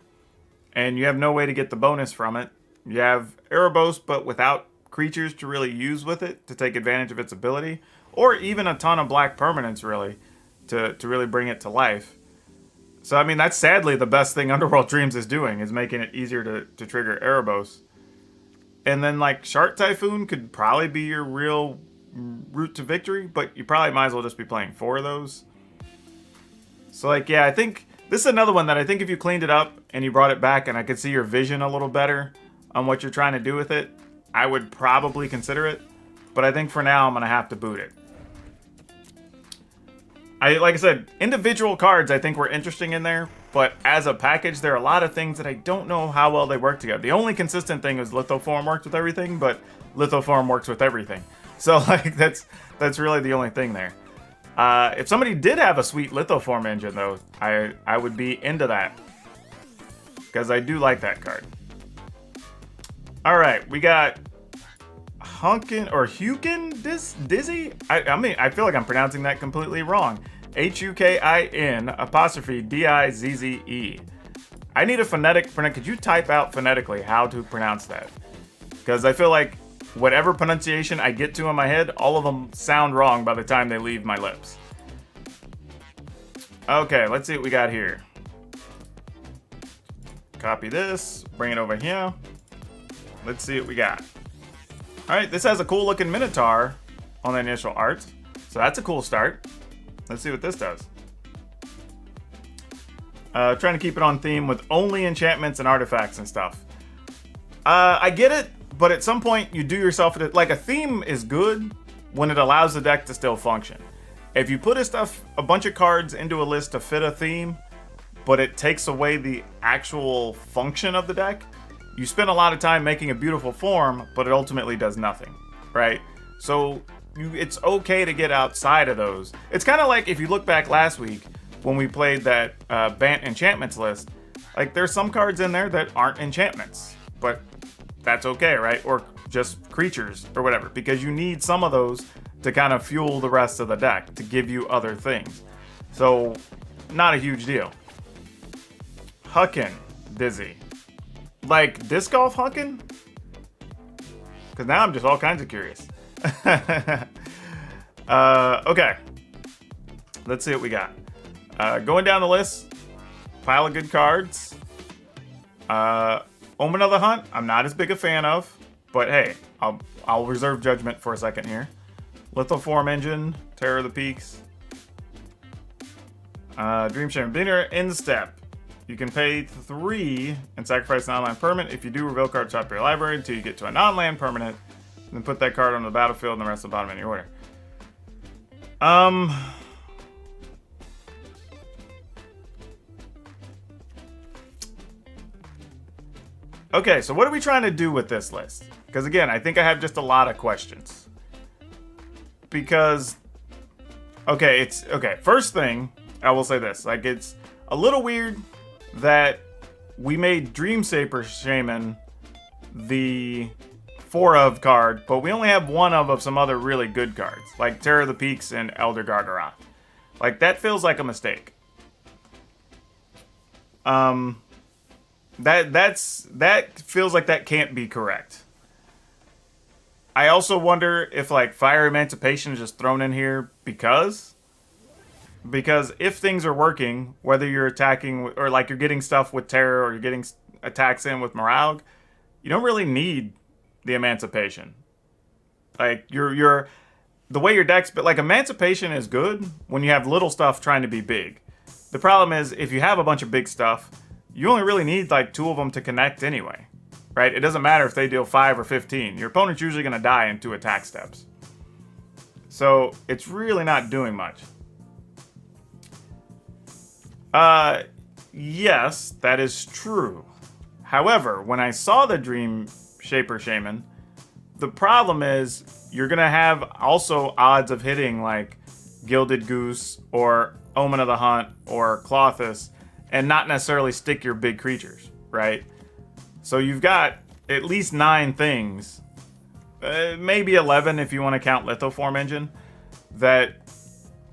And you have no way to get the bonus from it. You have Erebos, but without creatures to really use with it to take advantage of its ability, or even a ton of black permanents really to really bring it to life. So I mean, that's sadly the best thing Underworld Dreams is doing, is making it easier to trigger Erebos. And then like Shark Typhoon could probably be your real route to victory, but you probably might as well just be playing 4 of those. So like, yeah, I think this is another one that I think if you cleaned it up and you brought it back and I could see your vision a little better on what you're trying to do with it, I would probably consider it, but I think for now I'm going to have to boot it. Like I said, individual cards I think were interesting in there, but as a package there are a lot of things that I don't know how well they work together. The only consistent thing is Lithoform works with everything, but Lithoform works with everything. So like that's really the only thing there. If somebody did have a sweet Lithoform engine though, I would be into that, because I do like that card. All right, we got Hukin Dizzy? I mean, I feel like I'm pronouncing that completely wrong. HUKIN_DIZZE. I need a phonetic pronoun. Could you type out phonetically how to pronounce that? Because I feel like whatever pronunciation I get to in my head, all of them sound wrong by the time they leave my lips. Okay, let's see what we got here. Copy this, bring it over here. Let's see what we got. Alright, this has a cool looking Minotaur on the initial art. So that's a cool start. Let's see what this does. Trying to keep it on theme with only enchantments and artifacts and stuff. I get it, but at some point you do yourself... Like, a theme is good when it allows the deck to still function. If you put a bunch of cards into a list to fit a theme, but it takes away the actual function of the deck, you spend a lot of time making a beautiful form, but it ultimately does nothing, right? So it's okay to get outside of those. It's kind of like if you look back last week when we played that Bant enchantments list, like there's some cards in there that aren't enchantments, but that's okay, right? Or just creatures or whatever, because you need some of those to kind of fuel the rest of the deck, to give you other things. So not a huge deal. Hukin Dizzy. Like disc golf Huckin'? Because now I'm just all kinds of curious. Okay. Let's see what we got. Going down the list. Pile of good cards. Omen of the Hunt, I'm not as big a fan of. But hey, I'll reserve judgment for a second here. Lithoform Engine. Terror of the Peaks. Dream Shaman Beginner. Instep. You can pay 3 and sacrifice an online permanent. If you do, reveal card top of your library until you get to a non-land permanent. And then put that card on the battlefield and the rest of the bottom of your order. Okay, so what are we trying to do with this list? Because again, I think I have just a lot of questions. Because Okay, it's okay. First thing, I will say this. Like, it's a little weird that we made Dreamshaper Shaman the 4 of card, but we only have 1 of some other really good cards, like Terror of the Peaks and Elder Gargaroth. Like, that feels like a mistake. That feels like that can't be correct. I also wonder if like Fire Emancipation is just thrown in here because if things are working, whether you're attacking or like you're getting stuff with Terror or you're getting attacks in with Morale, you don't really need the Emancipation. Like you're the way your deck's, but like Emancipation is good when you have little stuff trying to be big. The problem is if you have a bunch of big stuff, you only really need like 2 of them to connect anyway. Right? It doesn't matter if they deal 5 or 15. Your opponent's usually going to die in 2 attack steps. So it's really not doing much. Yes, that is true. However, when I saw the Dreamshaper Shaman, the problem is you're going to have also odds of hitting like Gilded Goose or Omen of the Hunt or Clothis and not necessarily stick your big creatures, right? So you've got at least 9 things, maybe 11 if you want to count Lithoform Engine, that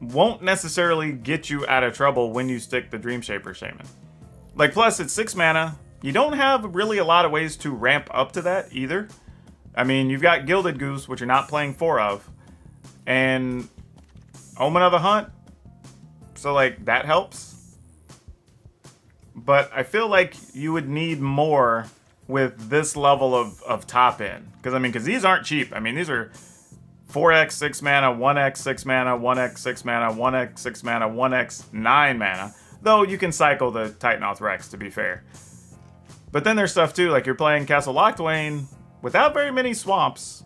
won't necessarily get you out of trouble when you stick the Dreamshaper Shaman. Like, plus it's 6 mana. You don't have really a lot of ways to ramp up to that either. I mean, you've got Gilded Goose, which you're not playing 4 of, and Omen of the Hunt. So, like, that helps. But I feel like you would need more with this level of top end. Because these aren't cheap. I mean, these are 4x 6 mana, 1x 6 mana, 1x 6 mana, 1x 6 mana, 1x 9 mana. Though you can cycle the Titanoth Rex, to be fair. But then there's stuff too, like you're playing Castle Locthwain without very many swamps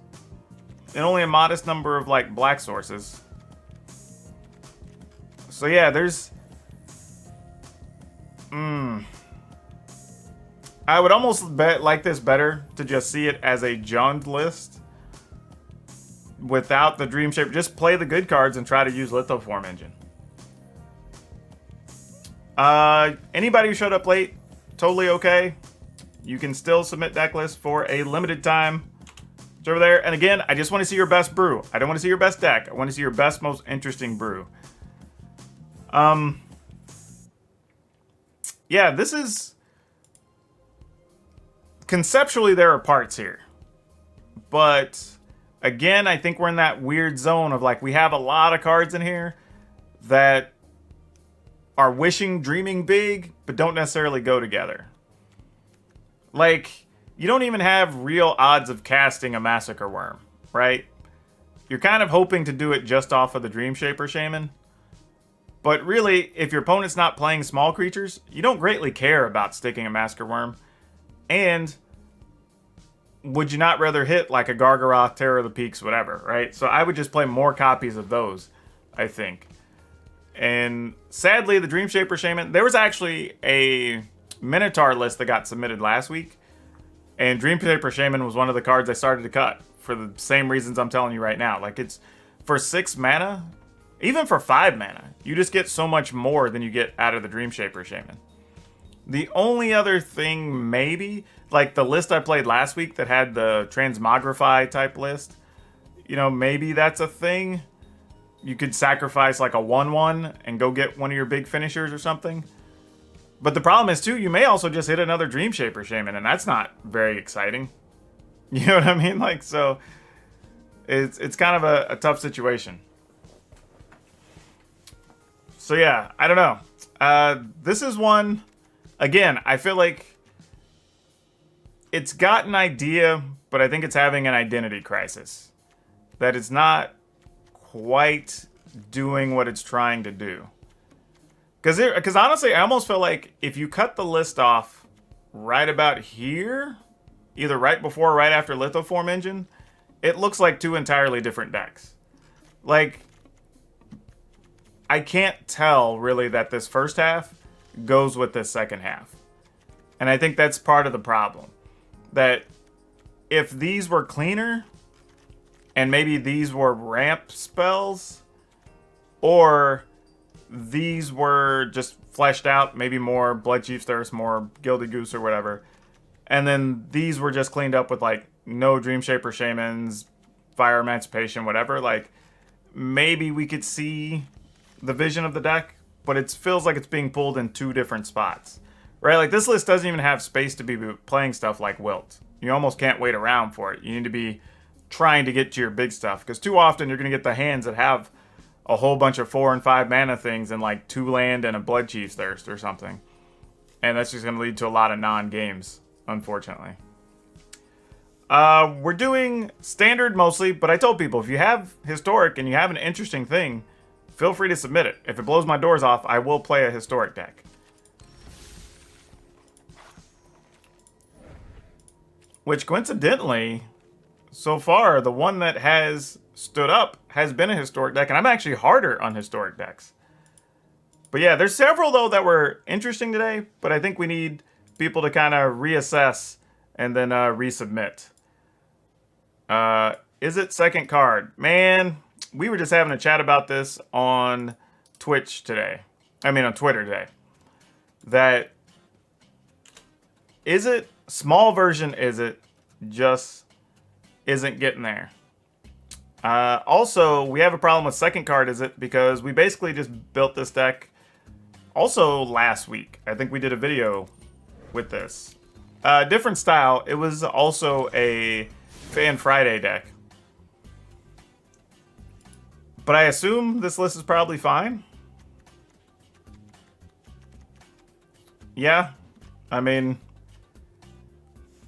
and only a modest number of like black sources. So yeah, there's I would almost like this better to just see it as a Jund list without the Dreamshaper. Just play the good cards and try to use Lithoform Engine. Anybody who showed up late, totally okay. You can still submit deck lists for a limited time. It's over there. And again, I just want to see your best brew. I don't want to see your best deck. I want to see your best, most interesting brew. Yeah, this is... Conceptually, there are parts here. But, again, I think we're in that weird zone of, like, we have a lot of cards in here that are wishing, dreaming big, but don't necessarily go together. Like, you don't even have real odds of casting a Massacre Worm, right? You're kind of hoping to do it just off of the Dreamshaper Shaman. But really, if your opponent's not playing small creatures, you don't greatly care about sticking a Massacre Worm. And would you not rather hit like a Gargaroth, Terror of the Peaks, whatever, right? So I would just play more copies of those, I think. And sadly, the Dreamshaper Shaman, there was actually a Minotaur list that got submitted last week. And Dreamshaper Shaman was one of the cards I started to cut for the same reasons I'm telling you right now. Like, it's for 6 mana, even for 5 mana, you just get so much more than you get out of the Dreamshaper Shaman. The only other thing, maybe, like the list I played last week that had the Transmogrify type list, you know, maybe that's a thing. You could sacrifice like a 1/1 and go get one of your big finishers or something. But the problem is, too, you may also just hit another Dreamshaper Shaman, and that's not very exciting. You know what I mean? Like, so it's kind of a tough situation. So yeah, I don't know. This is one, again, I feel like it's got an idea, but I think it's having an identity crisis. That it's not quite doing what it's trying to do. Because honestly, I almost feel like if you cut the list off right about here, either right before or right after Lithoform Engine, it looks like 2 entirely different decks. Like, I can't tell really that this first half goes with this second half. And I think that's part of the problem. That if these were cleaner, and maybe these were ramp spells, or these were just fleshed out, maybe more Blood Chief's Thirst, more Gilded Goose or whatever. And then these were just cleaned up with like no Dreamshaper Shamans, Fire Emancipation, whatever. Like maybe we could see the vision of the deck, but it feels like it's being pulled in two different spots. Right? Like this list doesn't even have space to be playing stuff like Wilt. You almost can't wait around for it. You need to be trying to get to your big stuff, because too often you're going to get the hands that have a whole bunch of 4 and 5 mana things and like 2 land and a Blood Chief's Thirst or something. And that's just going to lead to a lot of non-games, unfortunately. We're doing standard mostly, but I told people if you have historic and you have an interesting thing, feel free to submit it. If it blows my doors off, I will play a historic deck. Which coincidentally, so far, the one that has stood up has been a historic deck, and I'm actually harder on historic decks. But yeah, there's several, though, that were interesting today, but I think we need people to kind of reassess and then resubmit. Is it second card? Man, we were just having a chat about this on Twitch today. I mean, on Twitter today. That, is it small version, is it just isn't getting there? Also, we have a problem with second card, is it? Because we basically just built this deck also last week. I think we did a video with this. Different style. It was also a Fan Friday deck. But I assume this list is probably fine. Yeah. I mean,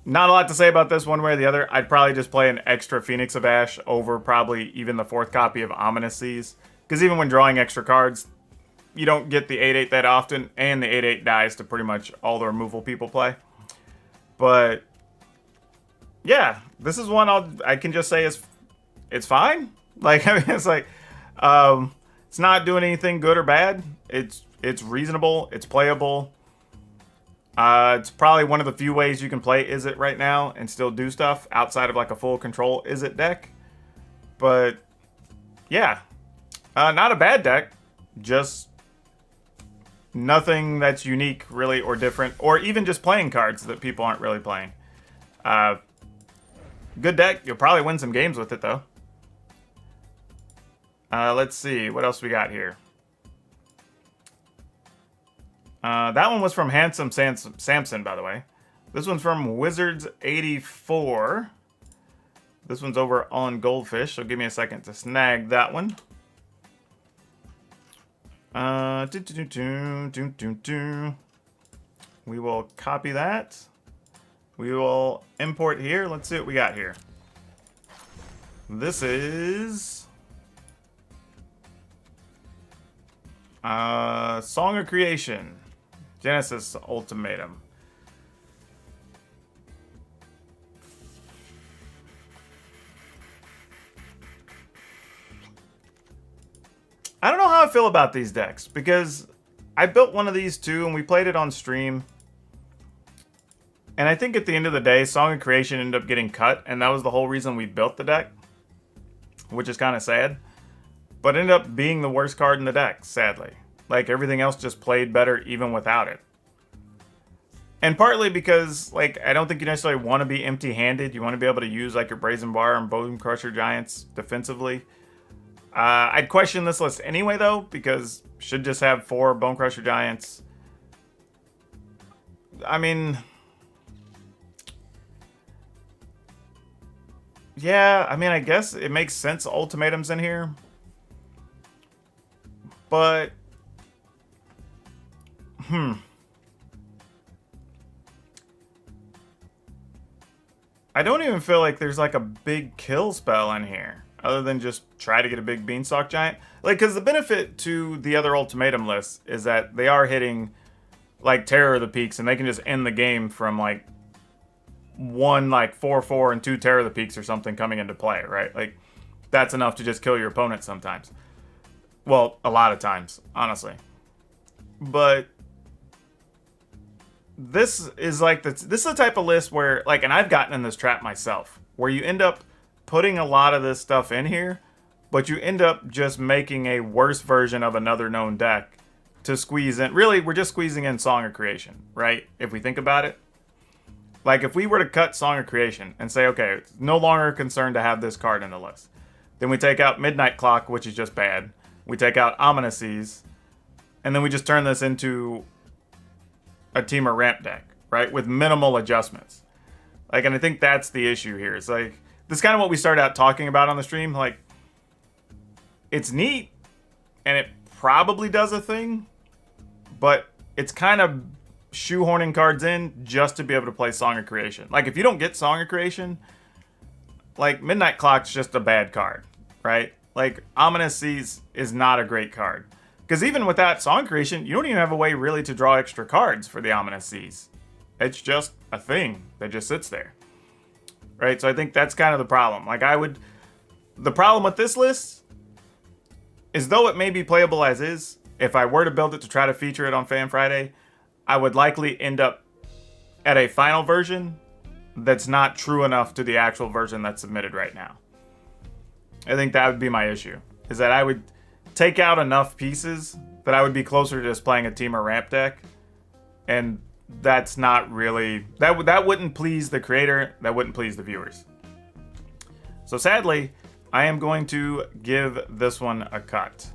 not a lot to say about this one way or the other. I'd probably just play an extra Phoenix of Ash over probably even the 4th copy of Ominous Seas. Because even when drawing extra cards, you don't get the 8/8 that often, and the 8/8 dies to pretty much all the removal people play. But yeah, this is one I can just say it's fine. Like, I mean, it's like it's not doing anything good or bad. It's reasonable. It's playable. It's probably one of the few ways you can play Izzet right now and still do stuff outside of like a full control Izzet deck. But yeah, not a bad deck. Just nothing that's unique really or different, or even just playing cards that people aren't really playing. Good deck. You'll probably win some games with it though. Let's see what else we got here. That one was from Handsome Samson, by the way. This one's from Wizards84. This one's over on Goldfish, so give me a second to snag that one. We will copy that. We will import here. Let's see what we got here. This is Song of Creation. Genesis Ultimatum. I don't know how I feel about these decks, because I built one of these too and we played it on stream. And I think at the end of the day, Song of Creation ended up getting cut, and that was the whole reason we built the deck, which is kind of sad. But ended up being the worst card in the deck, sadly. Like, everything else just played better even without it. And partly because, like, I don't think you necessarily want to be empty-handed. You want to be able to use, like, your Brazen Bar and Bone Crusher Giants defensively. I'd question this list anyway, though, because should just have 4 Bone Crusher Giants. I mean, yeah, I guess it makes sense Ultimatum's in here. But, I don't even feel like there's like a big kill spell in here, other than just try to get a big Beanstalk Giant. Like, because the benefit to the other Ultimatum lists is that they are hitting, like, Terror of the Peaks, and they can just end the game from, like, 1, like, 4/4 and 2 Terror of the Peaks or something coming into play, right? Like, that's enough to just kill your opponent sometimes. Well, a lot of times, honestly. But this is like this is the type of list where, like, and I've gotten in this trap myself, where you end up putting a lot of this stuff in here, but you end up just making a worse version of another known deck to squeeze in. Really, we're just squeezing in Song of Creation, right? If we think about it. Like, if we were to cut Song of Creation and say, okay, it's no longer a concern to have this card in the list, then we take out Midnight Clock, which is just bad. We take out Ominous Seas, and then we just turn this into a Teamer ramp deck, right? With minimal adjustments. Like, and I think that's the issue here. It's like, this is kind of what we started out talking about on the stream. Like, it's neat, and it probably does a thing, but it's kind of shoehorning cards in just to be able to play Song of Creation. Like, if you don't get Song of Creation, like, Midnight Clock's just a bad card, right? Like, Ominous Seas is not a great card. Because even without Song of Creation, you don't even have a way really to draw extra cards for the Ominous Seas. It's just a thing that just sits there. Right? So I think that's kind of the problem. Like, the problem with this list is, though it may be playable as is, if I were to build it to try to feature it on Fan Friday, I would likely end up at a final version that's not true enough to the actual version that's submitted right now. I think that would be my issue, is that I would take out enough pieces that I would be closer to just playing a Teamer ramp deck, and that's not really, that wouldn't please the creator, that wouldn't please the viewers. So sadly, I am going to give this one a cut.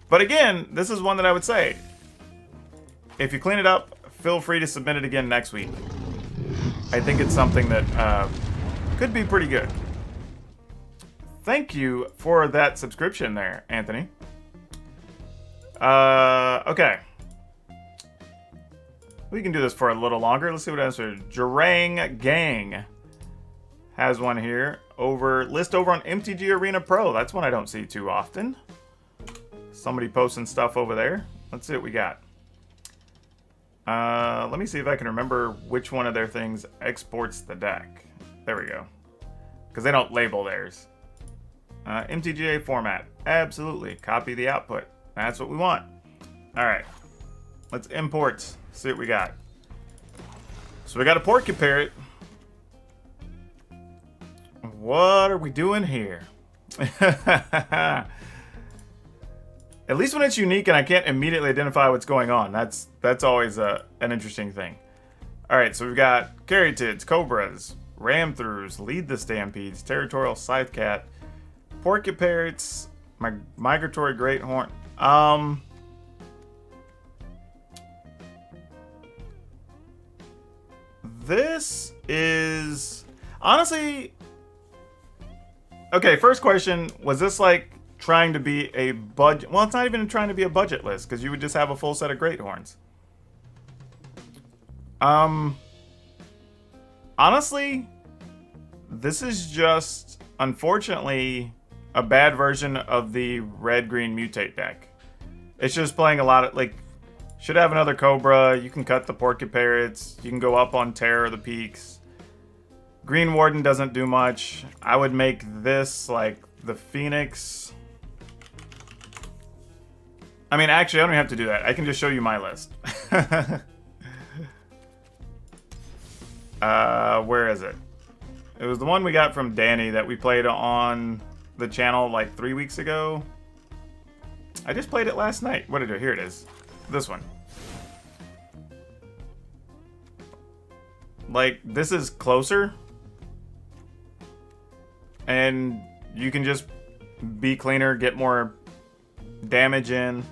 But again, this is one that I would say, if you clean it up, feel free to submit it again next week. I think it's something that could be pretty good. Thank you for that subscription there, Anthony. Okay. We can do this for a little longer. Let's see what answer. Jarang Gang has one here. List over on MTG Arena Pro. That's one I don't see too often. Somebody posting stuff over there. Let's see what we got. Let me see if I can remember which one of their things exports the deck. There we go. Because they don't label theirs. MTGA format. Absolutely. Copy the output. That's what we want. Alright. Let's import. See what we got. So we got a Porcupine. What are we doing here? At least when it's unique and I can't immediately identify what's going on. That's always an interesting thing. Alright, so we've got Caryatids, Cobras, Ramthroos, Lead the Stampedes, Territorial Scythecat, Porcupines, Migratory Greathorn. This is honestly okay. First question, was this like trying to be a budget? Well, it's not even trying to be a budget list, because you would just have a full set of Greathorns. Honestly, this is just, unfortunately, a bad version of the red-green mutate deck. It's just playing a lot of, like, should have another Cobra, you can cut the Porcupines, you can go up on Terror of the Peaks. Green Warden doesn't do much. I would make this, like, the Phoenix. I mean, actually, I don't even have to do that. I can just show you my list. Where is it? It was the one we got from Danny that we played on the channel like 3 weeks ago. I just played it last night. What did I do? Here it is. This one. Like, this is closer. And you can just be cleaner, get more damage in.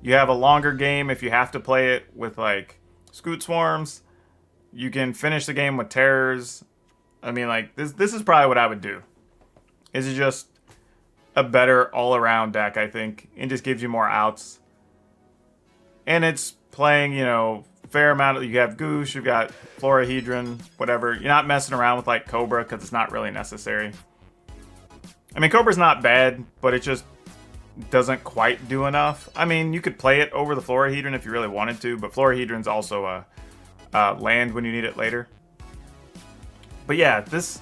You have a longer game if you have to play it with, like, Scoot Swarms. You can finish the game with Terrors. I mean, like, this is probably what I would do. This is just a better all-around deck, I think. It just gives you more outs. And it's playing, you know, fair amount of... You have Goosh, you've got Florahedron, whatever. You're not messing around with, like, Cobra, because it's not really necessary. I mean, Cobra's not bad, but it just doesn't quite do enough. I mean, you could play it over the Florahedron if you really wanted to, but Florahedron's also a land when you need it later. But yeah, this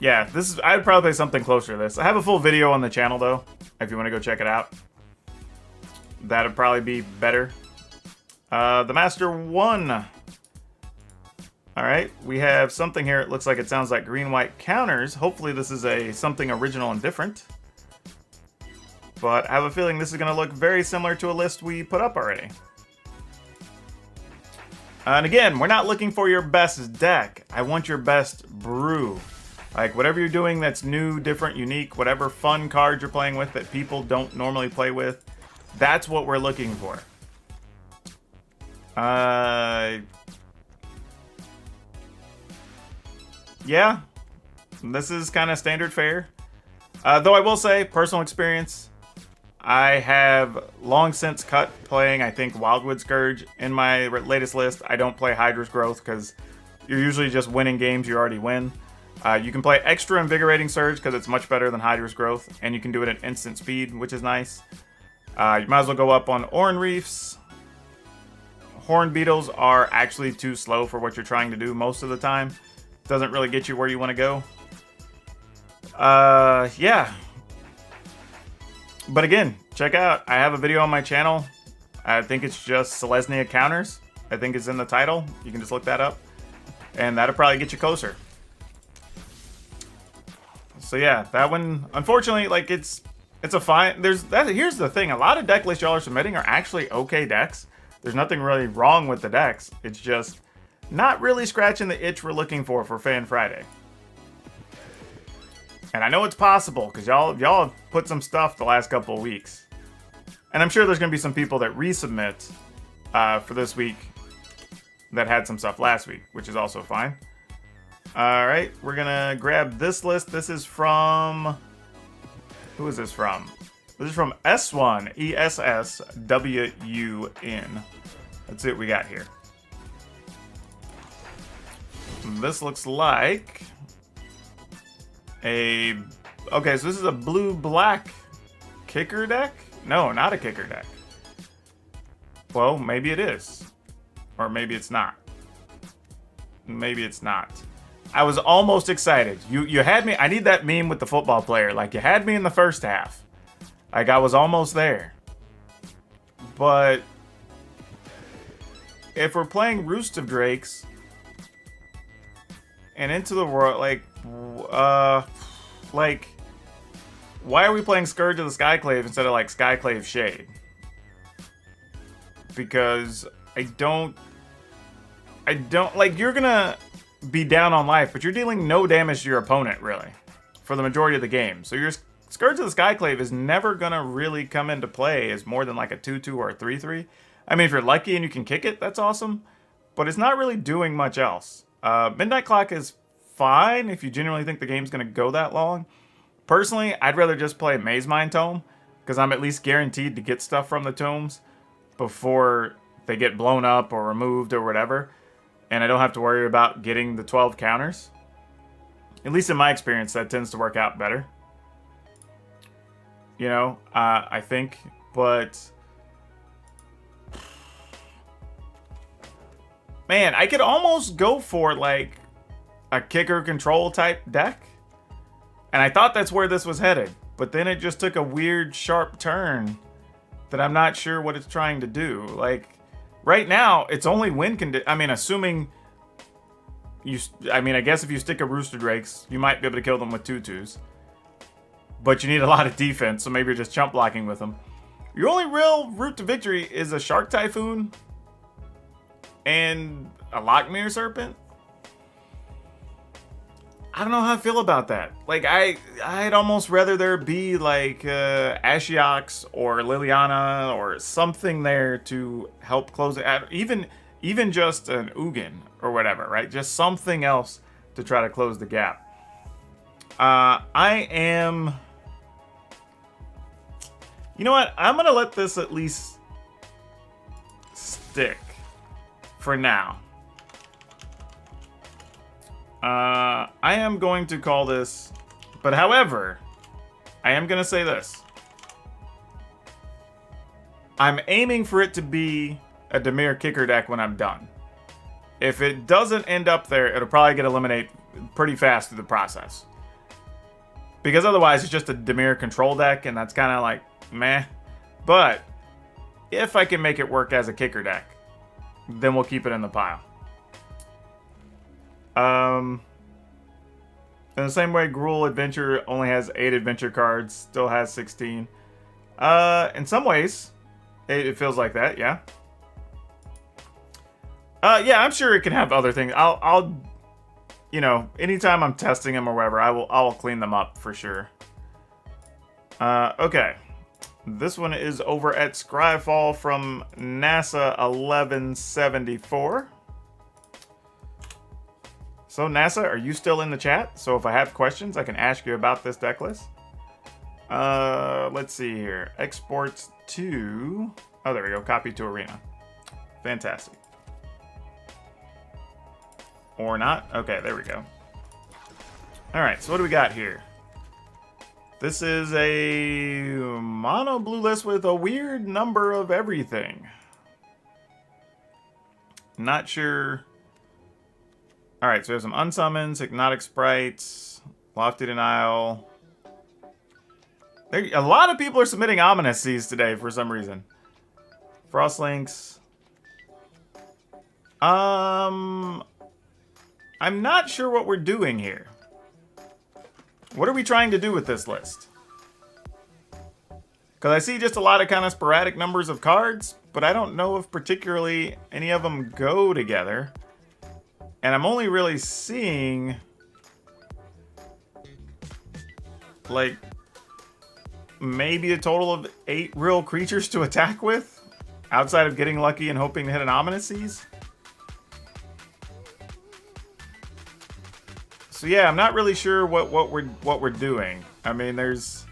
is... I would probably play something closer to this. I have a full video on the channel, though, if you want to go check it out. That'd probably be better. The Master 1. All right, we have something here. It looks like it sounds like green-white counters. Hopefully this is something original and different. But I have a feeling this is going to look very similar to a list we put up already. And again, we're not looking for your best deck. I want your best brew. Like, whatever you're doing that's new, different, unique, whatever fun cards you're playing with that people don't normally play with, that's what we're looking for. Yeah, this is kind of standard fare. Though I will say, personal experience, I have long since cut playing, I think, Wildwood Scourge in my latest list. I don't play Hydra's Growth because you're usually just winning games you already win. You can play Extra Invigorating Surge because it's much better than Hydra's Growth, and you can do it at instant speed, which is nice. You might as well go up on Oran Reefs. Horn Beetles are actually too slow for what you're trying to do most of the time. Doesn't really get you where you want to go. Yeah. But again, check out, I have a video on my channel. I think it's just Selesnya counters. I think it's in the title. You can just look that up. And that'll probably get you closer. So yeah, that one, unfortunately, like it's a fine, here's the thing, a lot of deck lists y'all are submitting are actually okay decks. There's nothing really wrong with the decks. It's just not really scratching the itch we're looking for Fan Friday. And I know it's possible because y'all have put some stuff the last couple of weeks. And I'm sure there's going to be some people that resubmit for this week that had some stuff last week, which is also fine. All right, we're going to grab this list. This is from... Who is this from? This is from S1, ESSWUN. Let's see what we got here. This looks like okay, so this is a blue-black kicker deck? No, not a kicker deck. Well, maybe it is. Or maybe it's not. Maybe it's not. I was almost excited. You had me. I need that meme with the football player. Like, you had me in the first half. Like, I was almost there. But if we're playing Roost of Drakes and Into the World, like, why are we playing Scourge of the Skyclave instead of, like, Skyclave Shade? Because I don't, like, you're gonna be down on life, but you're dealing no damage to your opponent, really, for the majority of the game. So your Scourge of the Skyclave is never gonna really come into play as more than, like, a 2-2 or a 3-3. I mean, if you're lucky and you can kick it, that's awesome, but it's not really doing much else. Midnight Clock is fine if you genuinely think the game's going to go that long. Personally, I'd rather just play Maze Mine Tome, because I'm at least guaranteed to get stuff from the tomes before they get blown up or removed or whatever, and I don't have to worry about getting the 12 counters. At least in my experience, that tends to work out better. You know, I think, but... Man, I could almost go for, like, a kicker control type deck. And I thought that's where this was headed. But then it just took a weird, sharp turn that I'm not sure what it's trying to do. Like, right now, it's only win condition. I mean, assuming you... I mean, I guess if you stick a Rooster Drakes, you might be able to kill them with 2/2s. But you need a lot of defense, so maybe you're just chump blocking with them. Your only real route to victory is a Shark Typhoon and a Lockmere Serpent. I don't know how I feel about that. Like, I'd almost rather there be, like, Ashiok or Liliana or something there to help close it out. Even just an Ugin or whatever, right? Just something else to try to close the gap. I am... You know what? I'm going to let this at least stick for now. I am going to call this, but however, I am going to say this. I'm aiming for it to be a Dimir kicker deck when I'm done. If it doesn't end up there, it'll probably get eliminated pretty fast through the process. Because otherwise, it's just a Dimir control deck, and that's kind of like, meh. But if I can make it work as a kicker deck, then we'll keep it in the pile. In the same way, Gruul Adventure only has 8 adventure cards, still has 16. In some ways, it feels like that, yeah. Yeah, I'm sure it can have other things. I'll, you know, anytime I'm testing them or whatever, I'll clean them up for sure. Okay. This one is over at Scryfall from NASA 1174. So NASA, are you still in the chat? So if I have questions, I can ask you about this deck list. Let's see here. Exports to... Oh, there we go. Copy to Arena. Fantastic. Or not. Okay, there we go. Alright, so what do we got here? This is a mono blue list with a weird number of everything. Not sure... Alright, so we have some Unsummons, Hypnotic Sprites, Lofty Denial. A lot of people are submitting Ominous Seas today for some reason. Frostlinks. I'm not sure what we're doing here. What are we trying to do with this list? Because I see just a lot of kind of sporadic numbers of cards, but I don't know if particularly any of them go together. And I'm only really seeing, like, maybe a total of 8 real creatures to attack with, outside of getting lucky and hoping to hit an Ominous Seas. So yeah, I'm not really sure what we're doing. I mean, there's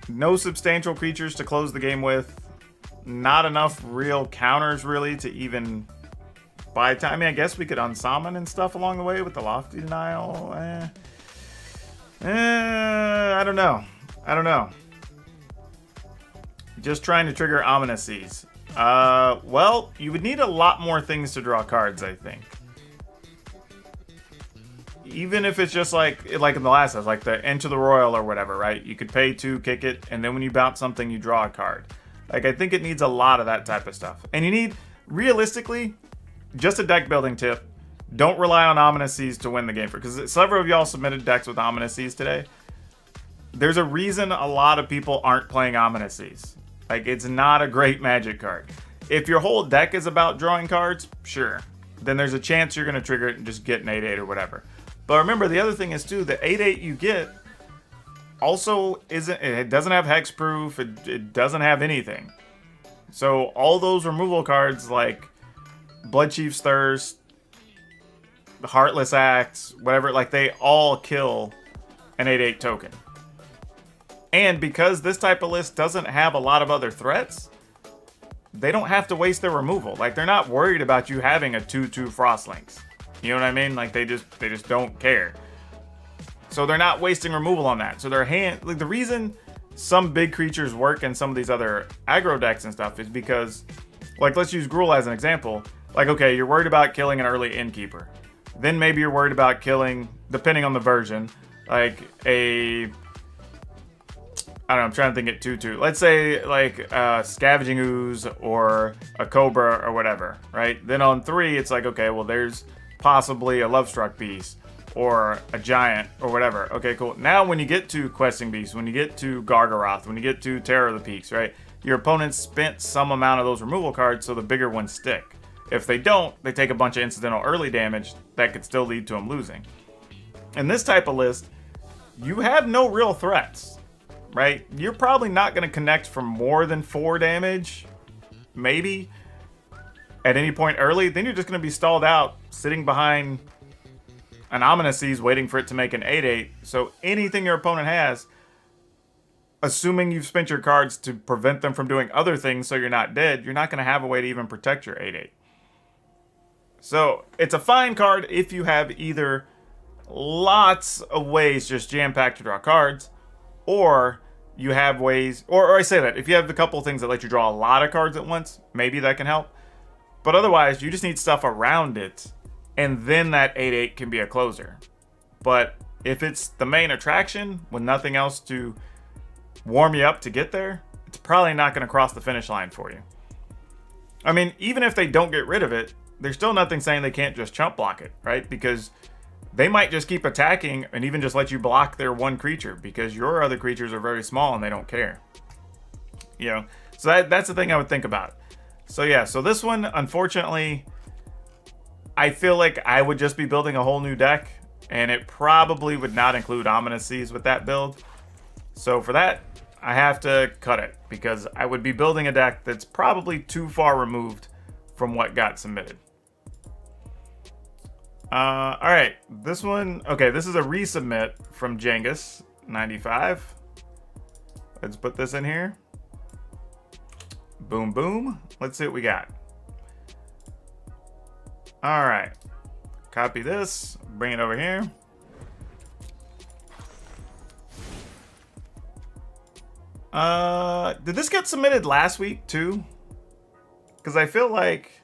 no substantial creatures to close the game with, not enough real counters really to even buy time. I mean, I guess we could unsummon and stuff along the way with the Lofty Denial. I don't know. Just trying to trigger Ominous Seas. Well, you would need a lot more things to draw cards, I think. Even if it's just like in the last set, like the Enter the Royal or whatever, right? You could pay 2, kick it, and then when you bounce something, you draw a card. Like, I think it needs a lot of that type of stuff. And you need, realistically, just a deck building tip. Don't rely on Ominous Seas to win the game. Because several of y'all submitted decks with Ominous Seas today. There's a reason a lot of people aren't playing Ominous Seas. Like, it's not a great Magic card. If your whole deck is about drawing cards, sure. Then there's a chance you're going to trigger it and just get an 8/8 or whatever. But remember, the other thing is, too, the 8/8 you get also isn't... It doesn't have hexproof. It doesn't have anything. So all those removal cards like Bloodchief's Thirst, Heartless Axe, whatever, like, they all kill an 8/8 token. And because this type of list doesn't have a lot of other threats, they don't have to waste their removal. Like, they're not worried about you having a 2/2 Frostlinks. You know what I mean? Like, they just don't care. So they're not wasting removal on that. So their hand, like, the reason some big creatures work in some of these other aggro decks and stuff is because, like, let's use Gruul as an example. Like, okay, you're worried about killing an early Innkeeper. Then maybe you're worried about killing, depending on the version, like a... I don't know, I'm trying to think it 2/2. Let's say, like, Scavenging Ooze or a Cobra or whatever, right? Then on 3, it's like, okay, well, there's possibly a Lovestruck Beast or a Giant or whatever. Okay, cool. Now when you get to Questing Beast, when you get to Gargaroth, when you get to Terror of the Peaks, right? Your opponent spent some amount of those removal cards so the bigger ones stick. If they don't, they take a bunch of incidental early damage that could still lead to them losing. In this type of list, you have no real threats, right? You're probably not going to connect for more than 4 damage, maybe, at any point early. Then you're just going to be stalled out, sitting behind an Ominous Seas waiting for it to make an 8/8. So anything your opponent has, assuming you've spent your cards to prevent them from doing other things so you're not dead, you're not going to have a way to even protect your 8/8. So it's a fine card if you have either lots of ways just jam-packed to draw cards, or you have ways, or I say that, if you have a couple of things that let you draw a lot of cards at once, maybe that can help. But otherwise, you just need stuff around it, and then that 8/8 can be a closer. But if it's the main attraction with nothing else to warm you up to get there, it's probably not going to cross the finish line for you. I mean, even if they don't get rid of it, there's still nothing saying they can't just chump block it, right? Because they might just keep attacking and even just let you block their one creature because your other creatures are very small and they don't care. You know, so that's the thing I would think about. So yeah, so this one, unfortunately, I feel like I would just be building a whole new deck, and it probably would not include Ominous Seas with that build. So for that, I have to cut it because I would be building a deck that's probably too far removed from what got submitted. All right, this one, okay, this is a resubmit from Jengus95. Let's put this in here. Boom, boom. Let's see what we got. All right, copy this, bring it over here. Did this get submitted last week too? Because I feel like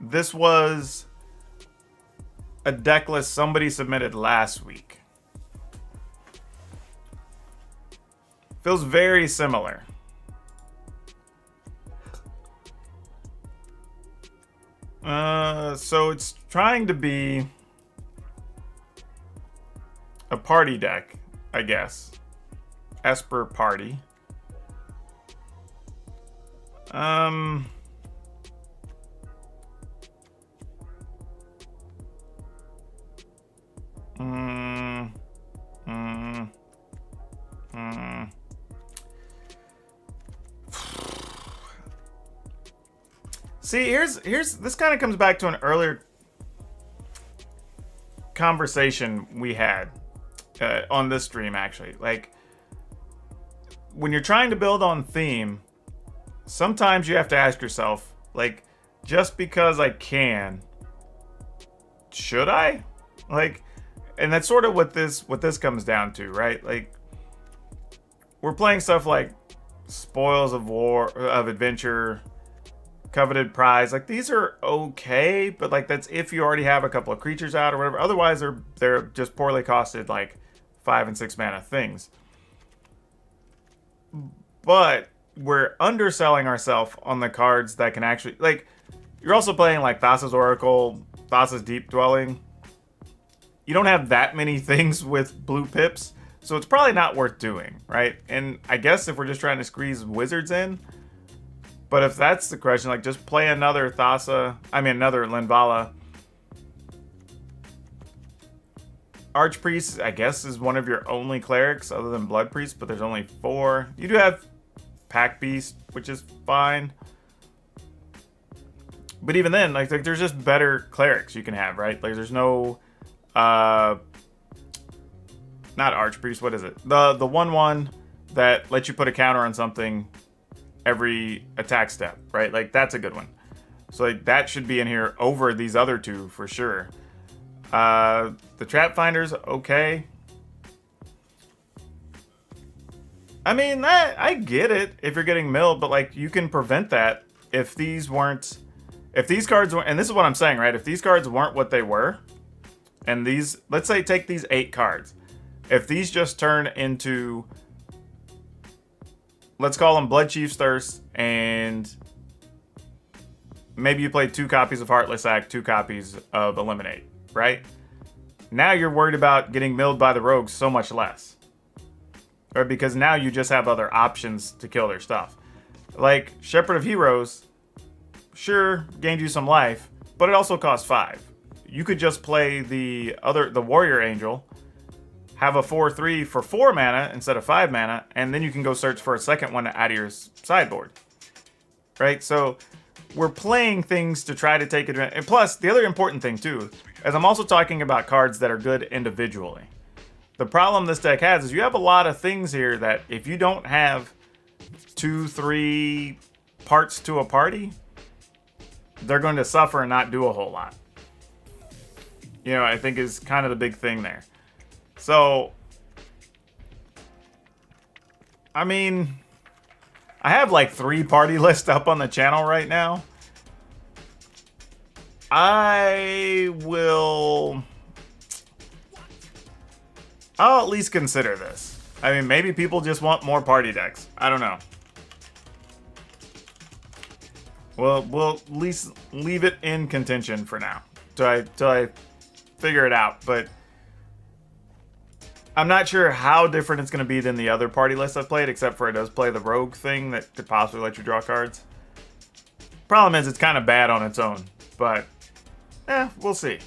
this was a deck list somebody submitted last week. Feels very similar. So it's trying to be a party deck, I guess. Esper Party. See, here's this kind of comes back to an earlier conversation we had on this stream, actually. Like, when you're trying to build on theme, sometimes you have to ask yourself, like, just because I can, should I? Like, and that's sort of what this comes down to, right? Like, we're playing stuff like Spoils of War, of Adventure, Coveted Prize. Like, these are okay, but like, that's if you already have a couple of creatures out or whatever. Otherwise, they're just poorly costed, like 5 and 6 mana things. But we're underselling ourselves on the cards that can actually, like, you're also playing like Thassa's Oracle, Thassa's Deep Dwelling. You don't have that many things with blue pips, so it's probably not worth doing, right? And I guess if we're just trying to squeeze wizards in, but if that's the question, like, just play another another Linvala. Archpriest, I guess, is one of your only clerics other than Blood Priest, but there's only 4. You do have Pack Beast, which is fine. But even then, like there's just better clerics you can have, right? Like, there's no not Archpriest, what is it? The 1/1 that lets you put a counter on something every attack step, right? Like, that's a good one. So like, that should be in here over these other two for sure. The Trap Finder's okay. I mean, I get it if you're getting milled, but like, you can prevent that if these cards weren't, and this is what I'm saying, right? If these cards weren't what they were, and these, let's say, take these 8 cards. If these just turn into, let's call them Blood Chief's Thirst, and maybe you play 2 copies of Heartless Act, 2 copies of Eliminate, right? Now you're worried about getting milled by the rogues so much less. Or because now you just have other options to kill their stuff. Like Shepherd of Heroes, sure, gained you some life, but it also costs 5. You could just play the Warrior Angel, have a 4/3 for 4 mana instead of 5 mana, and then you can go search for a second one out of your sideboard. Right? So we're playing things to try to take advantage. And plus, the other important thing too, is I'm also talking about cards that are good individually. The problem this deck has is you have a lot of things here that if you don't have 2-3 parts to a party, they're going to suffer and not do a whole lot. You know, I think is kind of the big thing there. So, I mean, I have like 3 party lists up on the channel right now. I'll at least consider this. I mean, maybe people just want more party decks. I don't know. We'll at least leave it in contention for now till I figure it out. But I'm not sure how different it's going to be than the other party lists I've played, except for it does play the rogue thing that could possibly let you draw cards. Problem is, it's kind of bad on its own, but we'll see.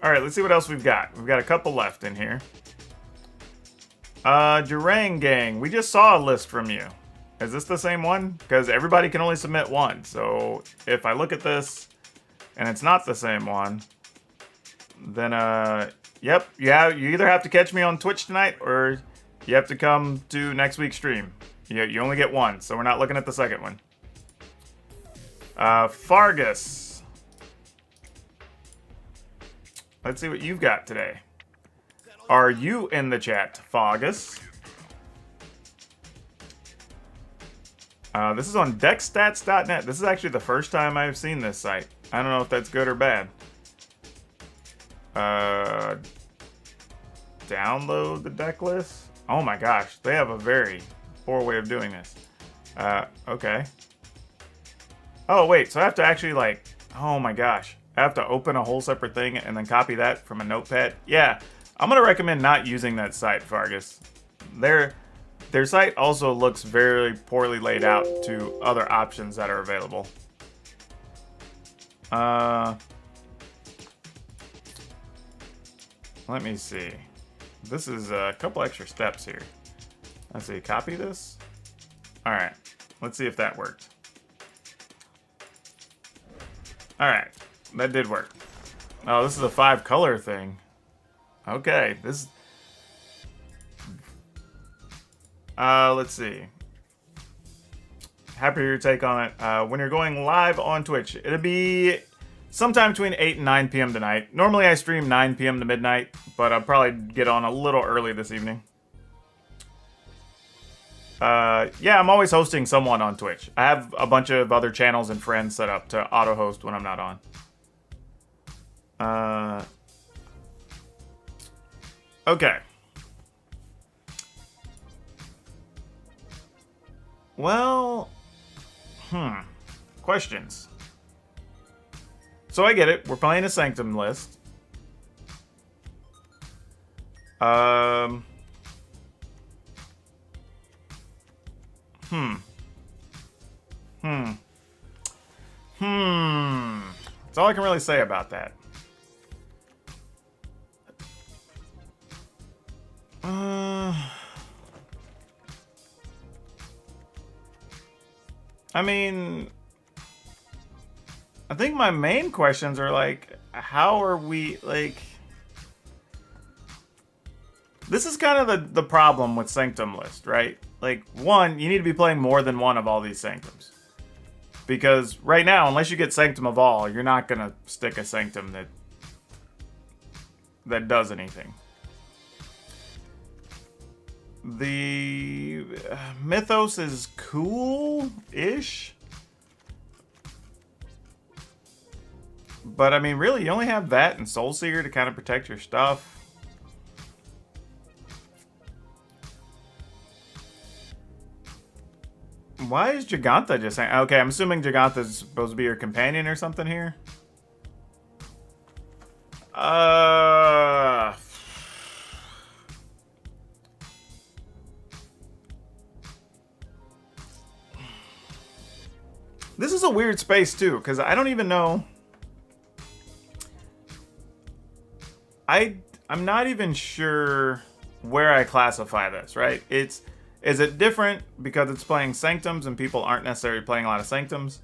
All right, let's see what else we've got. We've got a couple left in here. Durang Gang, we just saw a list from you. Is this the same one? Because everybody can only submit one. So if I look at this and it's not the same one, then yep, you either have to catch me on Twitch tonight or you have to come to next week's stream. You only get one, so we're not looking at the second one. Fargus. Let's see what you've got today. Are you in the chat, Fargus? This is on deckstats.net. This is actually the first time I've seen this site. I don't know if that's good or bad. Download the deck list? Oh my gosh, they have a very poor way of doing this. Okay. Oh wait, so I have to actually like, oh my gosh. I have to open a whole separate thing and then copy that from a notepad? Yeah, I'm gonna recommend not using that site, Fargus. Their site also looks very poorly laid out to other options that are available. Let me see. This is a couple extra steps here. Let's see, copy this. All right, let's see if that worked. All right, that did work. Oh, this is a 5-color thing. Okay, this. Let's see. Happy to hear your take on it. When you're going live on Twitch, it'll be sometime between 8 and 9 p.m. tonight. Normally I stream 9 p.m. to midnight, but I'll probably get on a little early this evening. Yeah, I'm always hosting someone on Twitch. I have a bunch of other channels and friends set up to auto-host when I'm not on. Okay. Well, questions. So I get it. We're playing a Sanctum list. That's all I can really say about that. I mean, I think my main questions are like, how are we, like... This is kind of the problem with Sanctum list, right? Like, one, you need to be playing more than one of all these Sanctums. Because right now, unless you get Sanctum of All, you're not going to stick a Sanctum that does anything. The Mythos is cool-ish. But, I mean, really, you only have that and Soulseeker to kind of protect your stuff. Why is Giganta just saying... Okay, I'm assuming Giganta is supposed to be your companion or something here. This is a weird space, too, because I don't even know... I'm not even sure where I classify this, right? Is it different because it's playing Sanctums and people aren't necessarily playing a lot of Sanctums?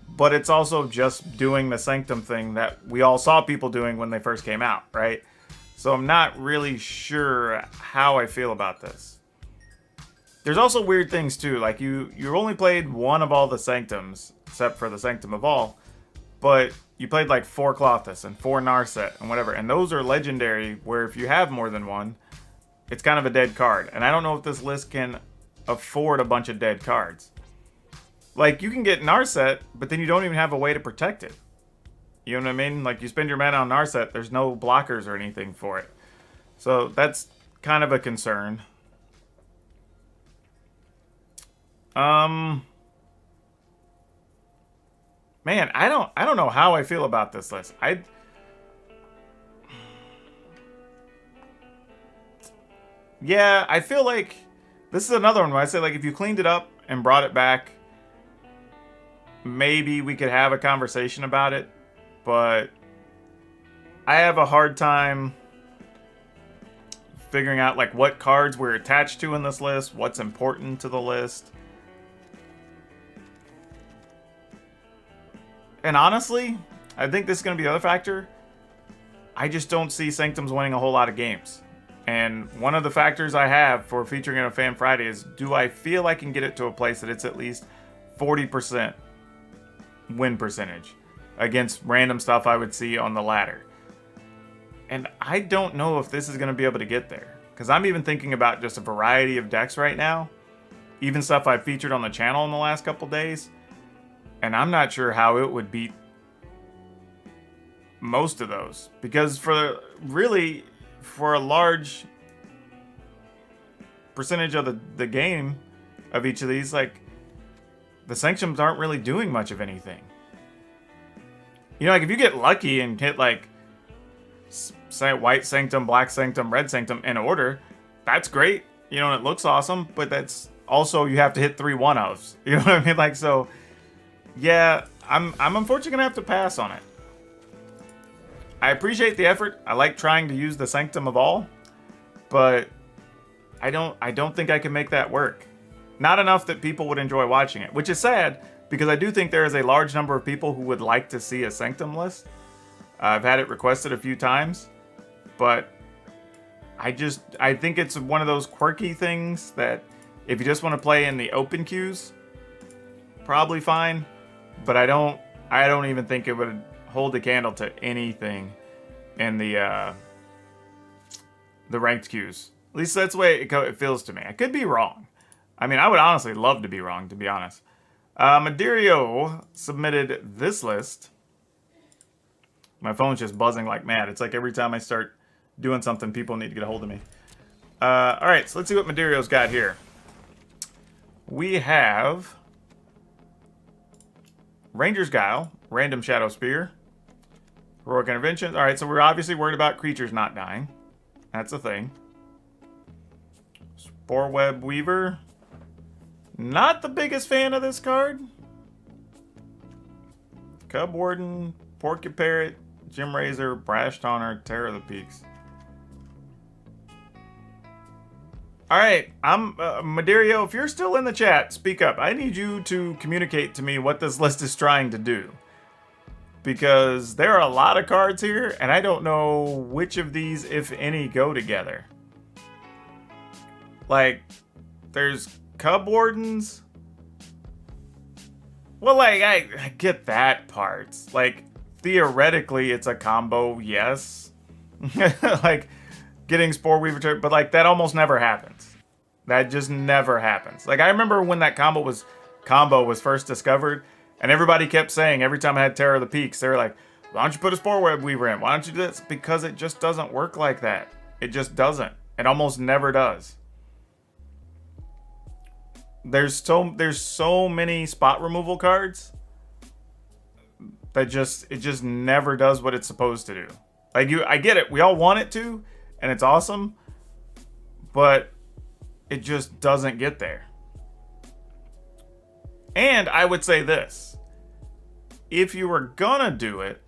But it's also just doing the Sanctum thing that we all saw people doing when they first came out, right? So I'm not really sure how I feel about this. There's also weird things too, like you only played one of all the Sanctums, except for the Sanctum of All, but you played like 4 Klothys and 4 Narset and whatever, and those are legendary where if you have more than one, it's kind of a dead card. And I don't know if this list can afford a bunch of dead cards. Like, you can get Narset, but then you don't even have a way to protect it. You know what I mean? Like, you spend your mana on Narset, there's no blockers or anything for it. So that's kind of a concern. Man, I don't know how I feel about this list. Yeah, I feel like this is another one where I say, like, if you cleaned it up and brought it back, maybe we could have a conversation about it. But I have a hard time figuring out, like, what cards we're attached to in this list, what's important to the list. And honestly, I think this is going to be the other factor. I just don't see Sanctums winning a whole lot of games. And one of the factors I have for featuring in a Fan Friday is, do I feel I can get it to a place that it's at least 40% win percentage against random stuff I would see on the ladder? And I don't know if this is going to be able to get there. Because I'm even thinking about just a variety of decks right now. Even stuff I've featured on the channel in the last couple days. And I'm not sure how it would beat most of those. Because for a large percentage of the game of each of these, like, the Sanctums aren't really doing much of anything. You know, like, if you get lucky and hit, like, say white Sanctum, black Sanctum, red Sanctum in order, that's great. You know, and it looks awesome, but that's also, you have to hit 3 1-ofs. You know what I mean? Like, so, yeah, I'm unfortunately gonna have to pass on it. I appreciate the effort. I like trying to use the Sanctum of all, but I don't think I can make that work. Not enough that people would enjoy watching it, which is sad, because I do think there is a large number of people who would like to see a Sanctum list. I've had it requested a few times, but I think it's one of those quirky things that if you just want to play in the open queues, probably fine. But I don't even think it would hold a candle to anything in the ranked queues. At least that's the way it feels to me. I could be wrong. I mean, I would honestly love to be wrong, to be honest. Maderio submitted this list. My phone's just buzzing like mad. It's like every time I start doing something, people need to get a hold of me. Alright, so let's see what Maderio's got here. We have Ranger's Guile, Random Shadow Spear, Heroic Intervention. Alright, so we're obviously worried about creatures not dying. That's a thing. Spore Web Weaver. Not the biggest fan of this card. Cub Warden, Porcuparrot, Gym Razor, Brash Taunter, Terror of the Peaks. Alright, I'm Maderio, if you're still in the chat, speak up. I need you to communicate to me what this list is trying to do. Because there are a lot of cards here, and I don't know which of these, if any, go together. Like, there's Cub Wardens. Well, like, I get that part. Like, theoretically, it's a combo, yes. Like, getting Spore Weaver, but, like, that almost never happens. That just never happens. Like, I remember when that combo was first discovered, and everybody kept saying, every time I had Terror of the Peaks, they were like, why don't you put a Spore Web Weaver in? Why don't you do this? Because it just doesn't work like that. It just doesn't. It almost never does. There's so many spot removal cards that it just never does what it's supposed to do. Like, I get it. We all want it to, and it's awesome, but it just doesn't get there. And I would say this. If you were gonna do it,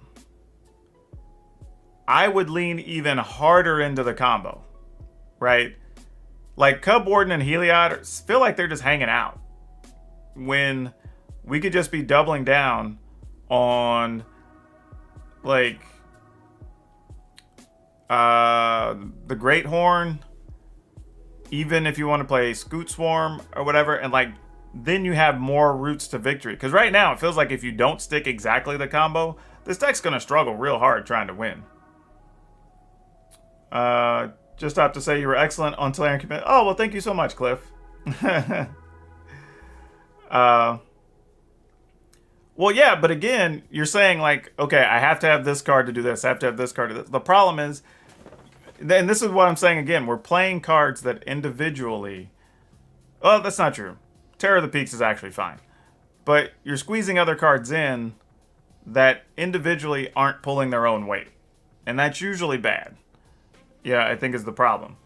I would lean even harder into the combo, right? Like, Cub Warden and Heliod feel like they're just hanging out, when we could just be doubling down on, like, the Great Horn, even if you want to play Scoot Swarm or whatever, and, like, then you have more routes to victory. Because right now, it feels like if you don't stick exactly the combo, this deck's going to struggle real hard trying to win. Just have to say you were excellent on Slayer and Commit. Oh, well, thank you so much, Cliff. Well, yeah, but again, you're saying, like, okay, I have to have this card to do this. I have to have this card to do this. The problem is, and this is what I'm saying again, we're playing cards that individually... Well, that's not true. Terror of the Peaks is actually fine. But you're squeezing other cards in that individually aren't pulling their own weight. And that's usually bad. Yeah, I think is the problem.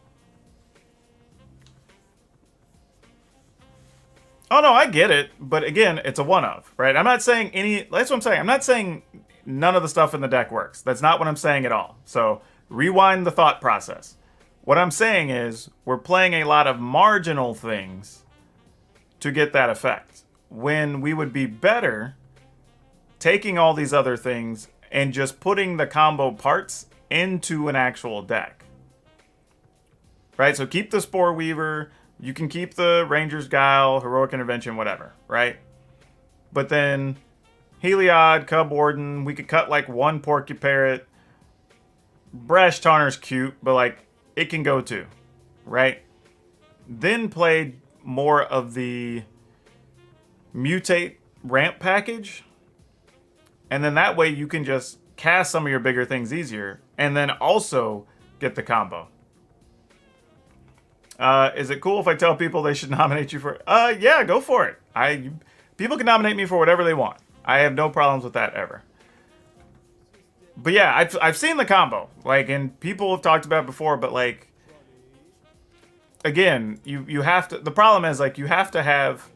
Oh no, I get it, but again, it's a one-of, right? I'm not saying that's what I'm saying. I'm not saying none of the stuff in the deck works. That's not what I'm saying at all. So, rewind the thought process. What I'm saying is, we're playing a lot of marginal things to get that effect. When we would be better taking all these other things and just putting the combo parts into an actual deck. Right? So keep the Spore Weaver, you can keep the Ranger's Guile, Heroic Intervention, whatever, right? But then Heliod, Cub Warden, we could cut like one Porky Parrot. Brash Tarner's cute, but like it can go too, right? Then played more of the Mutate ramp package. And then that way you can just cast some of your bigger things easier and then also get the combo. Is it cool if I tell people they should nominate you for... yeah, go for it. People can nominate me for whatever they want. I have no problems with that ever. But yeah, I've seen the combo. Like, and people have talked about it before, but like... Again, you have to... The problem is, like, you have to have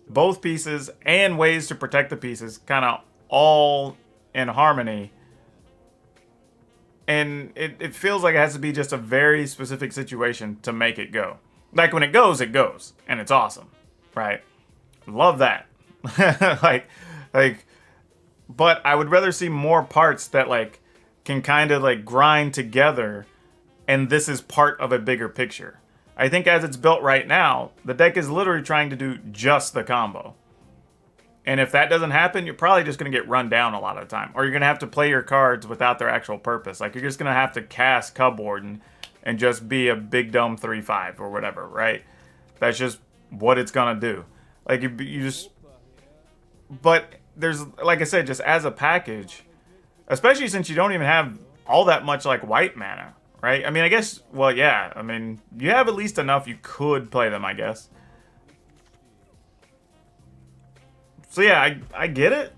both pieces and ways to protect the pieces kind of all in harmony. And it feels like it has to be just a very specific situation to make it go. Like, when it goes, and it's awesome, right? Love that. like, but I would rather see more parts that, like, can kind of, like, grind together, and this is part of a bigger picture. I think as it's built right now, the deck is literally trying to do just the combo. And if that doesn't happen, you're probably just going to get run down a lot of the time. Or you're going to have to play your cards without their actual purpose. Like, you're just going to have to cast Cub Warden and just be a big dumb 3/5 or whatever, right? That's just what it's going to do. Like, you just... But there's, like I said, just as a package, especially since you don't even have all that much, like, white mana, right? I mean, I guess, well, yeah. I mean, you have at least enough you could play them, I guess. So yeah, I get it.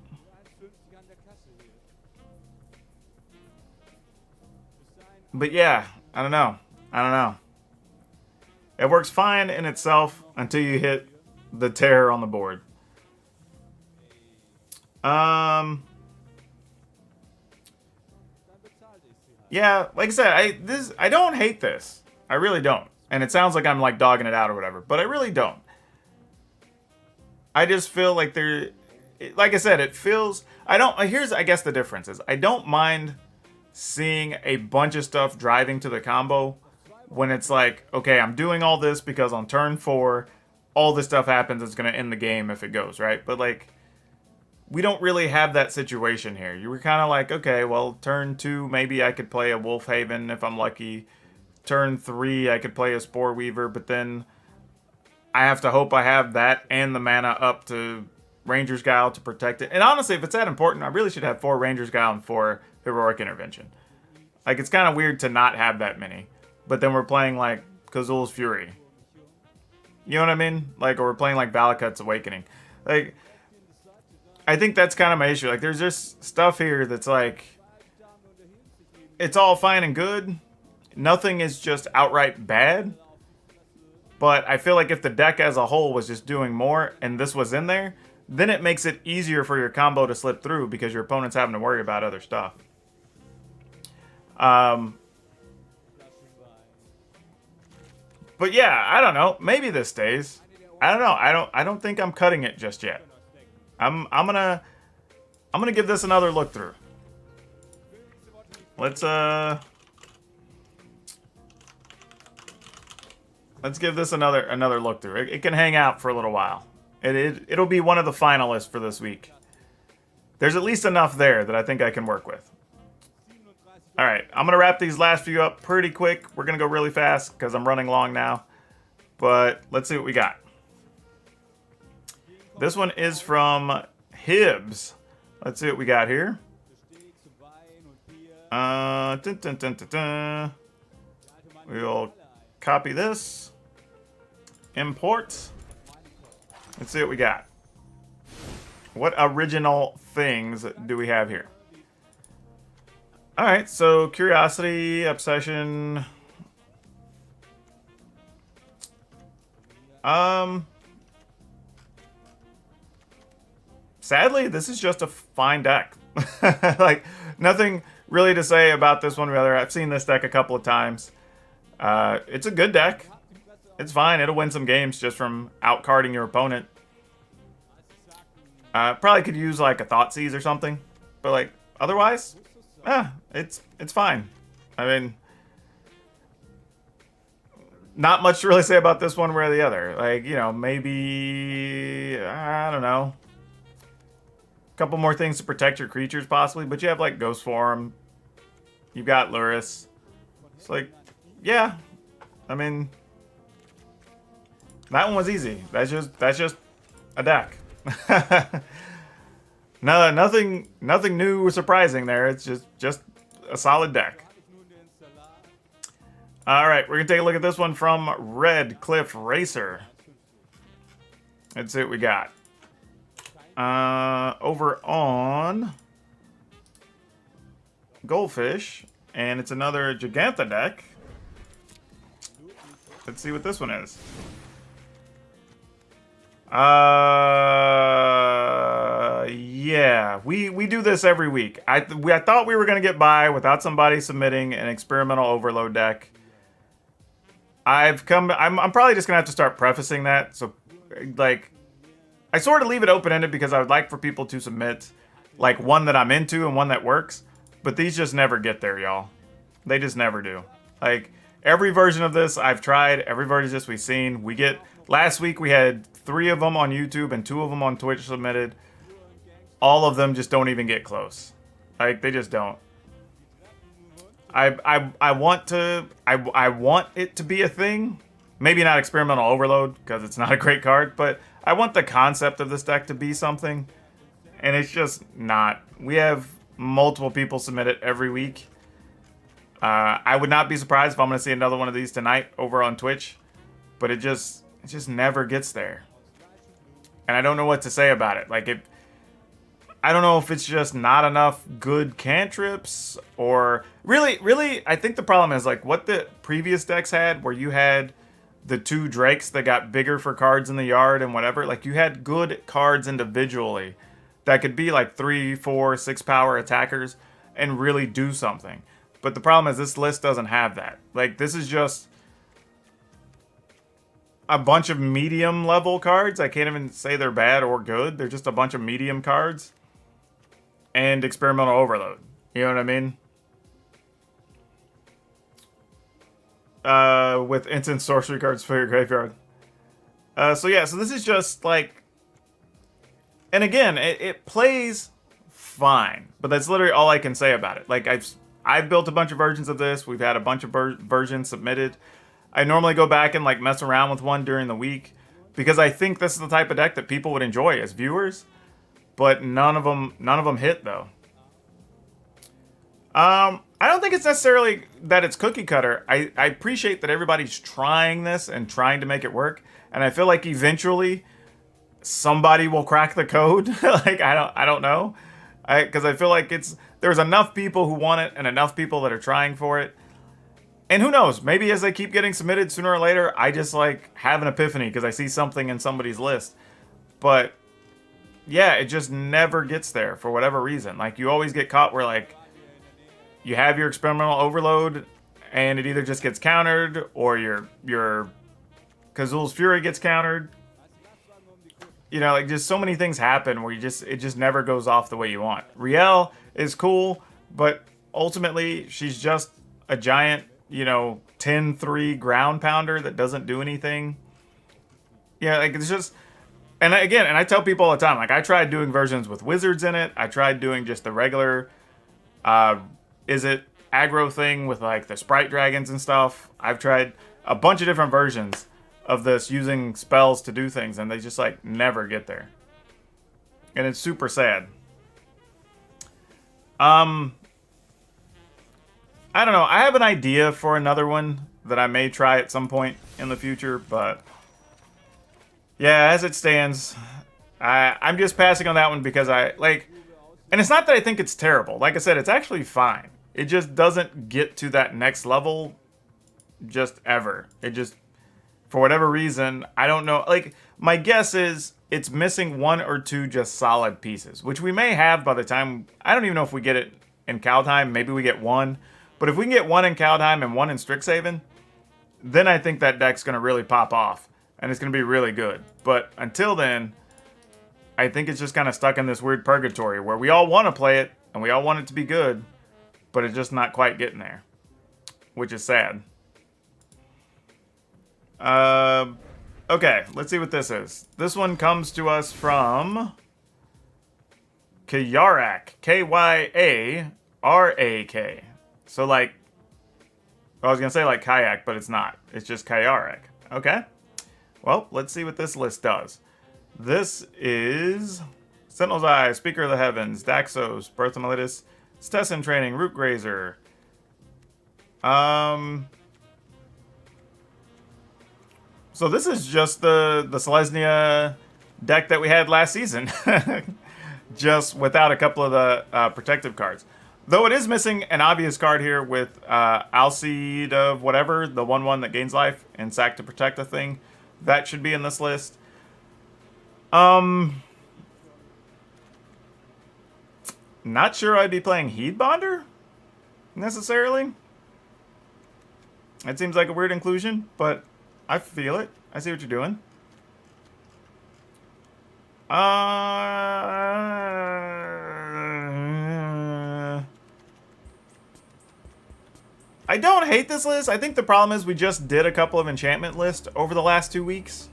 But yeah, I don't know. It works fine in itself until you hit the terror on the board. Yeah, like I said, I don't hate this. I really don't. And it sounds like I'm like dogging it out or whatever, but I really don't. I just feel like like I said, it feels, here's, I guess the difference is, I don't mind seeing a bunch of stuff driving to the combo when it's like, okay, I'm doing all this because on turn 4, all this stuff happens, it's going to end the game if it goes, right? But like, we don't really have that situation here. You were kind of like, okay, well, turn 2, maybe I could play a Wolfhaven if I'm lucky. Turn 3, I could play a Spore Weaver, but then I have to hope I have that and the mana up to Ranger's Guile to protect it. And honestly, if it's that important, I really should have 4 Ranger's Guile and 4 Heroic Intervention. Like, it's kind of weird to not have that many. But then we're playing, like, Kazul's Fury. You know what I mean? Like, or we're playing, like, Valakut's Awakening. Like, I think that's kind of my issue. Like, there's just stuff here that's, like, it's all fine and good. Nothing is just outright bad. But I feel like if the deck as a whole was just doing more and this was in there, then it makes it easier for your combo to slip through because your opponent's having to worry about other stuff. But yeah, I don't know. Maybe this stays. I don't know. I don't think I'm cutting it just yet. I'm gonna give this another look through. Let's give this another look through. It can hang out for a little while. It'll be one of the finalists for this week. There's at least enough there that I think I can work with. All right, I'm going to wrap these last few up pretty quick. We're going to go really fast because I'm running long now. But let's see what we got. This one is from Hibbs. Let's see what we got here. We'll copy this. Import. Let's see what we got. What original things do we have here? All right, so curiosity, obsession. Sadly, this is just a fine deck. Like, nothing really to say about this one or the other. I've seen this deck a couple of times. It's a good deck. It's fine. It'll win some games just from outcarding your opponent. Probably could use like a Thoughtseize or something, but like otherwise, it's fine. I mean, not much to really say about this one way or the other. Like, you know, maybe I don't know, a couple more things to protect your creatures possibly, but you have like Ghost Form. You've got Luris. It's like, yeah, I mean, that one was easy. That's just a deck. No, nothing new or surprising there. It's just a solid deck. All right, we're gonna take a look at this one from Red Cliff Racer. Let's see what we got. Over on Goldfish, and it's another Giganta deck. Let's see what this one is. Yeah, we do this every week. I thought we were gonna get by without somebody submitting an experimental overload deck. I'm probably just gonna have to start prefacing that. So, like, I sort of leave it open-ended because I would like for people to submit like one that I'm into and one that works. But these just never get there, y'all. They just never do. Like, every version of this I've tried, every version of this we've seen. Last week we had 3 of them on YouTube and 2 of them on Twitch submitted. All of them just don't even get close. Like, they just don't. I want it to be a thing. Maybe not experimental overload because it's not a great card, but I want the concept of this deck to be something, and it's just not. We have multiple people submit it every week. I would not be surprised if I'm going to see another one of these tonight over on Twitch, but it just never gets there, and I don't know what to say about it. Like, I don't know if it's just not enough good cantrips, or really, I think the problem is like what the previous decks had, where you had the 2 Drakes that got bigger for cards in the yard and whatever. Like, you had good cards individually that could be like 3, 4, 6 power attackers and really do something. But the problem is this list doesn't have that. Like, this is just a bunch of medium level cards. I can't even say they're bad or good. They're just a bunch of medium cards. And experimental overload. You know what I mean? With instant sorcery cards for your graveyard. So this is just like... And again, it plays fine. But that's literally all I can say about it. Like, I've built a bunch of versions of this. We've had a bunch of versions submitted. I normally go back and like mess around with one during the week, because I think this is the type of deck that people would enjoy as viewers. But none of them hit though. I don't think it's necessarily that it's cookie cutter. I appreciate that everybody's trying this and trying to make it work, and I feel like eventually somebody will crack the code. Like, I don't know, because I feel like there's enough people who want it and enough people that are trying for it. And who knows? Maybe as they keep getting submitted, sooner or later, I just like have an epiphany because I see something in somebody's list. But yeah, it just never gets there for whatever reason. Like, you always get caught where, like, you have your experimental overload, and it either just gets countered, or your Kazul's Fury gets countered. You know, like, just so many things happen where it just never goes off the way you want. Riel is cool, but ultimately, she's just a giant, 10-3 ground pounder that doesn't do anything. Yeah, like, it's just... And again, I tell people all the time, like, I tried doing versions with wizards in it. I tried doing just the regular, is it aggro thing with, like, the sprite dragons and stuff. I've tried a bunch of different versions of this using spells to do things, and they just, like, never get there. And it's super sad. I don't know. I have an idea for another one that I may try at some point in the future, but... yeah, as it stands, I'm just passing on that one because I like, and it's not that I think it's terrible. Like I said, it's actually fine. It just doesn't get to that next level just ever. It just, for whatever reason, I don't know. Like, my guess is it's missing one or two just solid pieces, which we may have by the time, I don't even know if we get it in Kaldheim. Maybe we get one. But if we can get one in Kaldheim and one in Strixhaven, then I think that deck's going to really pop off. And it's going to be really good. But until then, I think it's just kind of stuck in this weird purgatory where we all want to play it and we all want it to be good, but it's just not quite getting there, which is sad. Okay, let's see what this is. This one comes to us from Kyarak, Kyarak. So like, I was gonna say like kayak, but it's not. It's just Kyarak. Okay. Well, let's see what this list does. This is Sentinel's Eye, Speaker of the Heavens, Daxos, Birth of Melitus, Stessin Training, Root Grazer. So this is just the Selesnya deck that we had last season. Just without a couple of the protective cards. Though it is missing an obvious card here with Alseid of whatever, the 1/1 that gains life, and sack to protect a thing. That should be in this list. Not sure I'd be playing Heedbonder, necessarily. It seems like a weird inclusion, but I feel it. I see what you're doing. I don't hate this list. I think the problem is we just did a couple of enchantment lists over the last 2 weeks.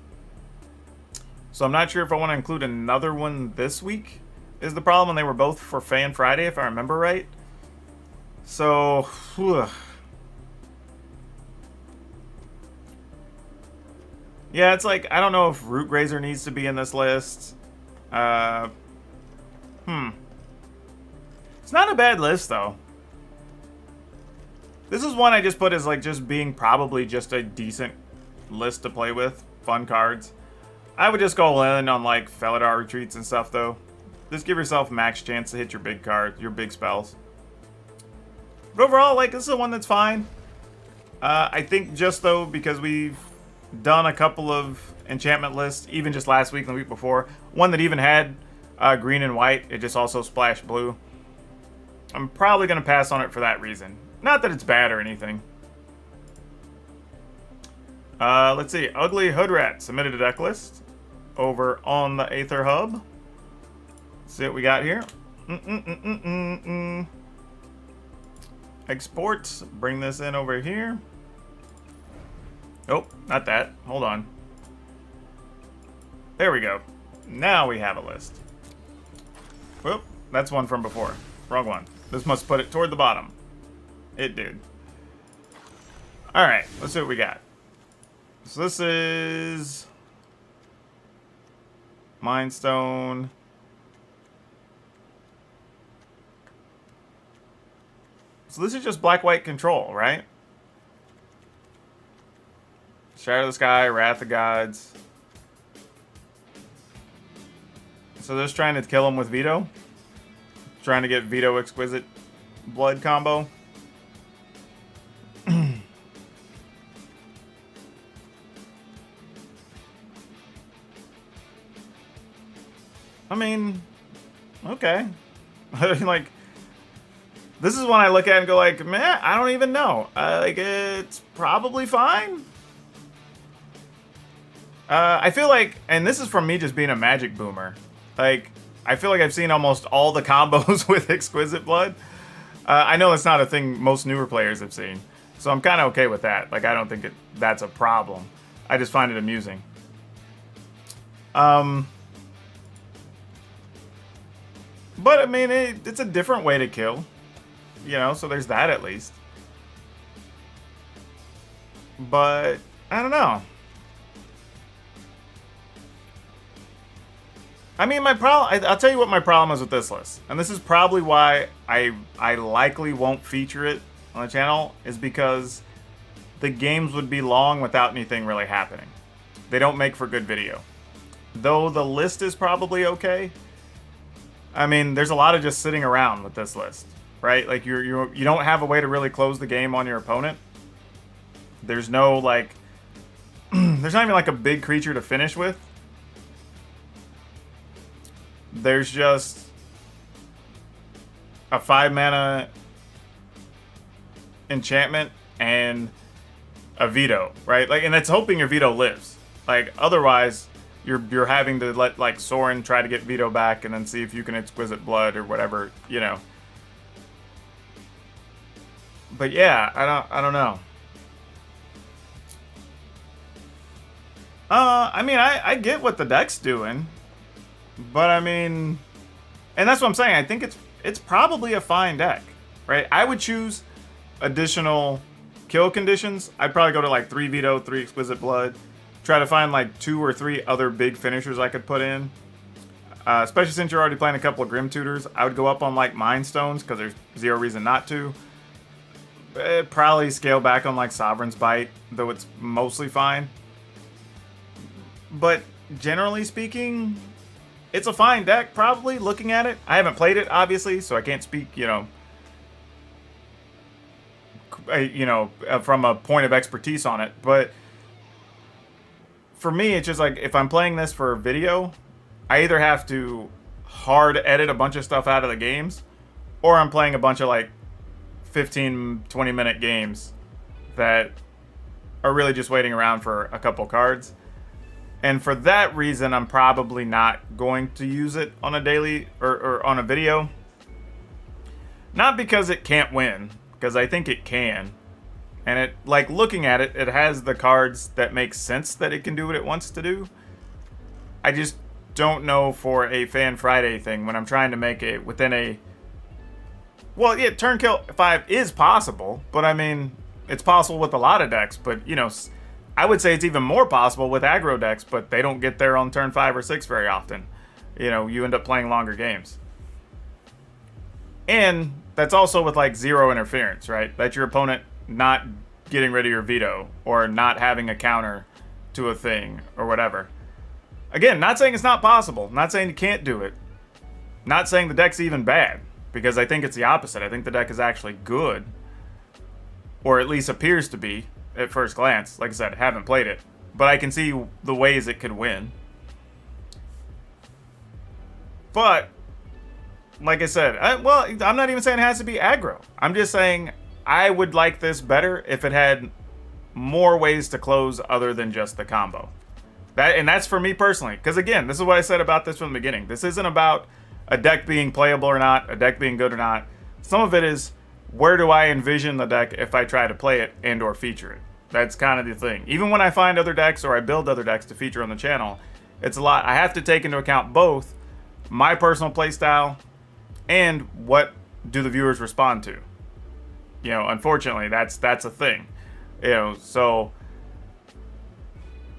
So I'm not sure if I want to include another one this week is the problem. And they were both for Fan Friday, if I remember right. So, whew. Yeah, it's like, I don't know if Root Grazer needs to be in this list. It's not a bad list, though. This is one I just put as like just being probably just a decent list to play with. Fun cards. I would just go in on like Felidar retreats and stuff though. Just give yourself max chance to hit your big cards, your big spells. But overall, like, this is one that's fine. I think just though, because we've done a couple of enchantment lists, even just last week and the week before. One that even had green and white. It just also splashed blue. I'm probably going to pass on it for that reason. Not that it's bad or anything. Let's see. Ugly Hoodrat submitted a deck list over on the Aether Hub. Let's see what we got here. Export. Bring this in over here. Nope, not that. Hold on. There we go. Now we have a list. Whoop, that's one from before. Wrong one. This must put it toward the bottom. It did. Alright, let's see what we got. So this is Mind Stone. So this is just black-white control, right? Shadow of the Sky, Wrath of Gods. So they're just trying to kill him with Veto. Trying to get Veto Exquisite Blood combo. I mean, okay. Like, this is one I look at and go like, man, I don't even know. Like, it's probably fine. I feel like, and this is from me just being a Magic boomer, like, I feel like I've seen almost all the combos with Exquisite Blood. I know it's not a thing most newer players have seen, so I'm kind of okay with that. Like, I don't think that's a problem. I just find it amusing. But, I mean, it's a different way to kill. You know, so there's that at least. But, I don't know. I mean, my problem... I'll tell you what my problem is with this list. And this is probably why I likely won't feature it on the channel. Is because the games would be long without anything really happening. They don't make for good video. though the list is probably okay. I mean, there's a lot of just sitting around with this list, right? Like you don't have a way to really close the game on your opponent. There's no like, there's not even like a big creature to finish with. There's just a 5-mana enchantment and a veto, right? Like, and it's hoping your veto lives. Like, otherwise, you're having to let like Sorin try to get veto back and then see if you can Exquisite Blood or whatever, you know. But yeah, I don't know. I mean, I get what the deck's doing, but I mean, and that's what I'm saying. I think it's probably a fine deck, right? I would choose additional kill conditions. I'd probably go to like 3 veto, 3 Exquisite Blood. Try to find like 2 or 3 other big finishers I could put in. Especially since you're already playing a couple of Grim Tutors. I would go up on like Mind Stones because there's zero reason not to. Probably scale back on like Sovereign's Bite, though it's mostly fine. But generally speaking, it's a fine deck, probably, looking at it. I haven't played it, obviously, so I can't speak, from a point of expertise on it. But for me, it's just like, if I'm playing this for video, I either have to hard edit a bunch of stuff out of the games, or I'm playing a bunch of like 15, 20-minute games that are really just waiting around for a couple cards. And for that reason, I'm probably not going to use it on a daily or on a video. Not because it can't win, because I think it can. And it, like, looking at it, it has the cards that make sense that it can do what it wants to do. I just don't know for a Fan Friday thing when I'm trying to make it within a... Well, yeah, turn kill 5 is possible, but I mean, it's possible with a lot of decks, but, I would say it's even more possible with aggro decks, but they don't get there on turn 5 or 6 very often. You end up playing longer games. And that's also with like 0 interference, right? That's your opponent not getting rid of your veto or not having a counter to a thing or whatever. Again, not saying it's not possible. Not saying you can't do it. Not saying the deck's even bad, because I think it's the opposite. I think the deck is actually good, or at least appears to be. At first glance, like I said, haven't played it, but I can see the ways it could win. But, like I said, I'm not even saying it has to be aggro. I'm just saying I would like this better if it had more ways to close other than just the combo. And that's for me personally, because again, this is what I said about this from the beginning. This isn't about a deck being playable or not, a deck being good or not. Some of it is, where do I envision the deck if I try to play it and or feature it? That's kind of the thing. Even when I find other decks or I build other decks to feature on the channel, it's a lot. I have to take into account both my personal playstyle and what do the viewers respond to. Unfortunately, that's a thing. So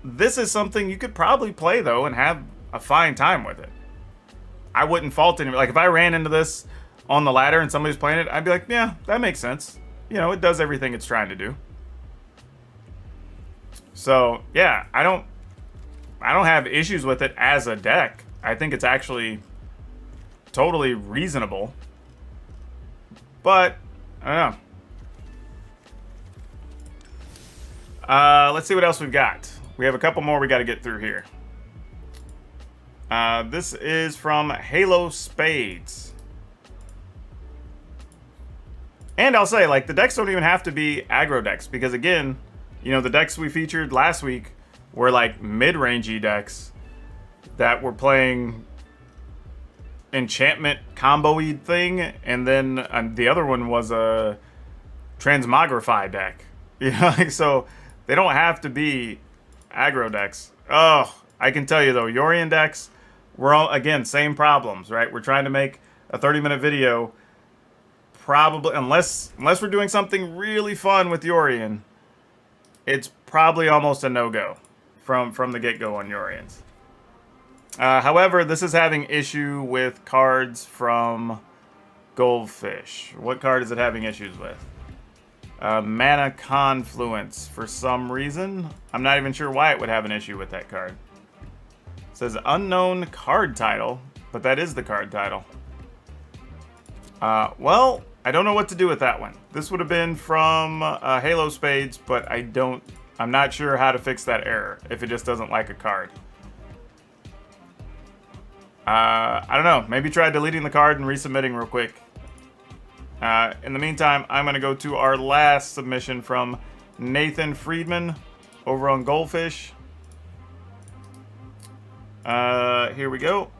this is something you could probably play though and have a fine time with it. I wouldn't fault anybody. Like if I ran into this on the ladder and somebody's playing it, I'd be like, yeah, that makes sense. It does everything it's trying to do. So yeah, I don't have issues with it as a deck. I think it's actually totally reasonable. But I don't know. Let's see what else we've got. We have a couple more we got to get through here. This is from Halo Spades. And I'll say, like, the decks don't even have to be aggro decks, because again, the decks we featured last week were like mid-rangey decks that were playing enchantment combo-y thing, and then the other one was a transmogrify deck. So they don't have to be aggro decks. Oh, I can tell you though, Yorion decks, we're all, again, same problems, right? We're trying to make a 30-minute video. Probably, unless we're doing something really fun with Yorion, it's probably almost a no-go from the get-go on Yorions. However, this is having issue with cards from Goldfish. What card is it having issues with? Mana Confluence for some reason. I'm not even sure why it would have an issue with that card. says unknown card title, but that is the card title. Well, I don't know what to do with that one. This would have been from Halo Spades, but I'm not sure how to fix that error if it just doesn't like a card. I don't know. Maybe try deleting the card and resubmitting real quick. In the meantime, I'm going to go to our last submission from Nathan Friedman over on Goldfish. Here we go.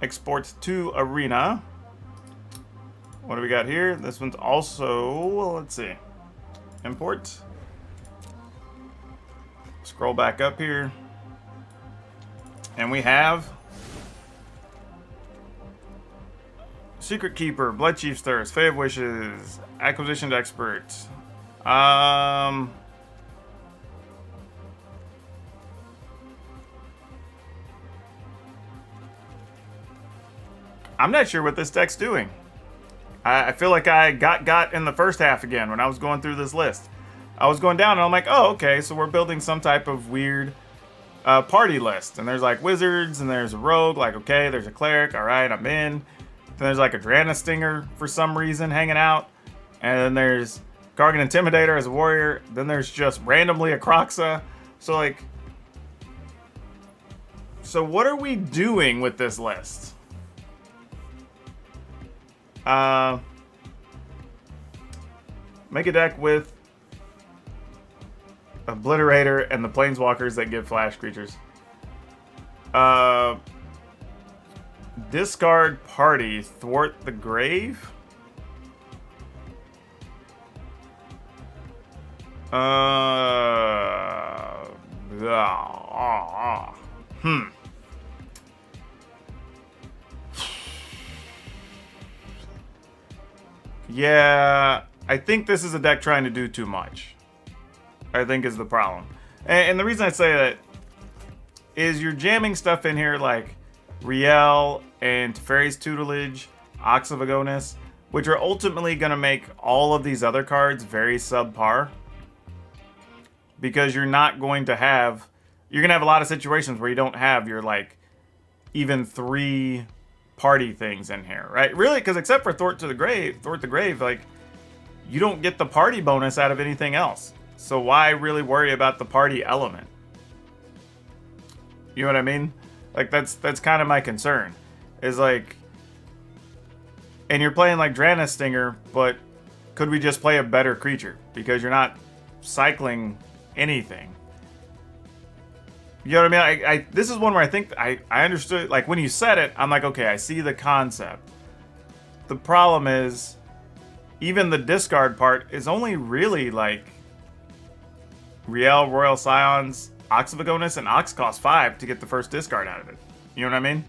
Export to Arena. What do we got here? This one's also, well, let's see. Import. Scroll back up here. And we have Secret Keeper, Blood Chief's Thirst, Fae of Wishes, Acquisition Expert. I'm not sure what this deck's doing. I feel like I got in the first half again when I was going through this list. I was going down and I'm like, oh, okay, so we're building some type of weird party list. And there's like wizards and there's a rogue, like, okay, there's a cleric, all right, I'm in. Then there's like a Drana Stinger for some reason hanging out. And then there's Gargan Intimidator as a warrior. Then there's just randomly a Croxa. So like, so what are we doing with this list? Make a deck with Obliterator and the Planeswalkers that give flash creatures. Discard party, thwart the grave. Yeah, I think this is a deck trying to do too much, I think is the problem. And the reason I say that is you're jamming stuff in here like Riel and Teferi's Tutelage, Ox of Agonis, which are ultimately going to make all of these other cards very subpar. Because you're not going to have... You're going to have a lot of situations where you don't have your, like, even 3 party things in here, right? Really, because except for Thwart the Grave, like, you don't get the party bonus out of anything else. So why really worry about the party element? You know what I mean? Like, that's kind of my concern. Is like... And you're playing like Drana Stinger, but could we just play a better creature? Because you're not cycling anything. You know what I mean? This is one where I think I understood, like when you said it, I'm like, okay, I see the concept. The problem is, even the discard part is only really like Riel, Royal Scions, Ox of Agonis, and Ox cost 5 to get the first discard out of it. You know what I mean?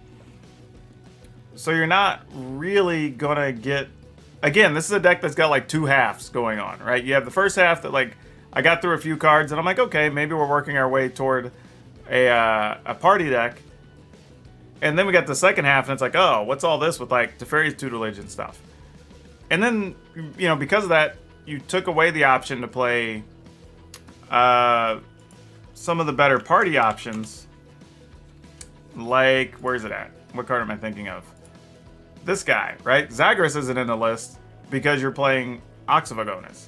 So you're not really gonna get... Again, this is a deck that's got like 2 halves going on, right? You have the first half that like, I got through a few cards and I'm like, okay, maybe we're working our way toward a party deck. And then we got the second half and it's like, oh, what's all this with like Teferi's Tutelage and stuff? And then, you know, because of that, you took away the option to play some of the better party options. Like, where's it at? What card am I thinking of? This guy, right? Zagreus isn't in the list because you're playing Ox of Agonis.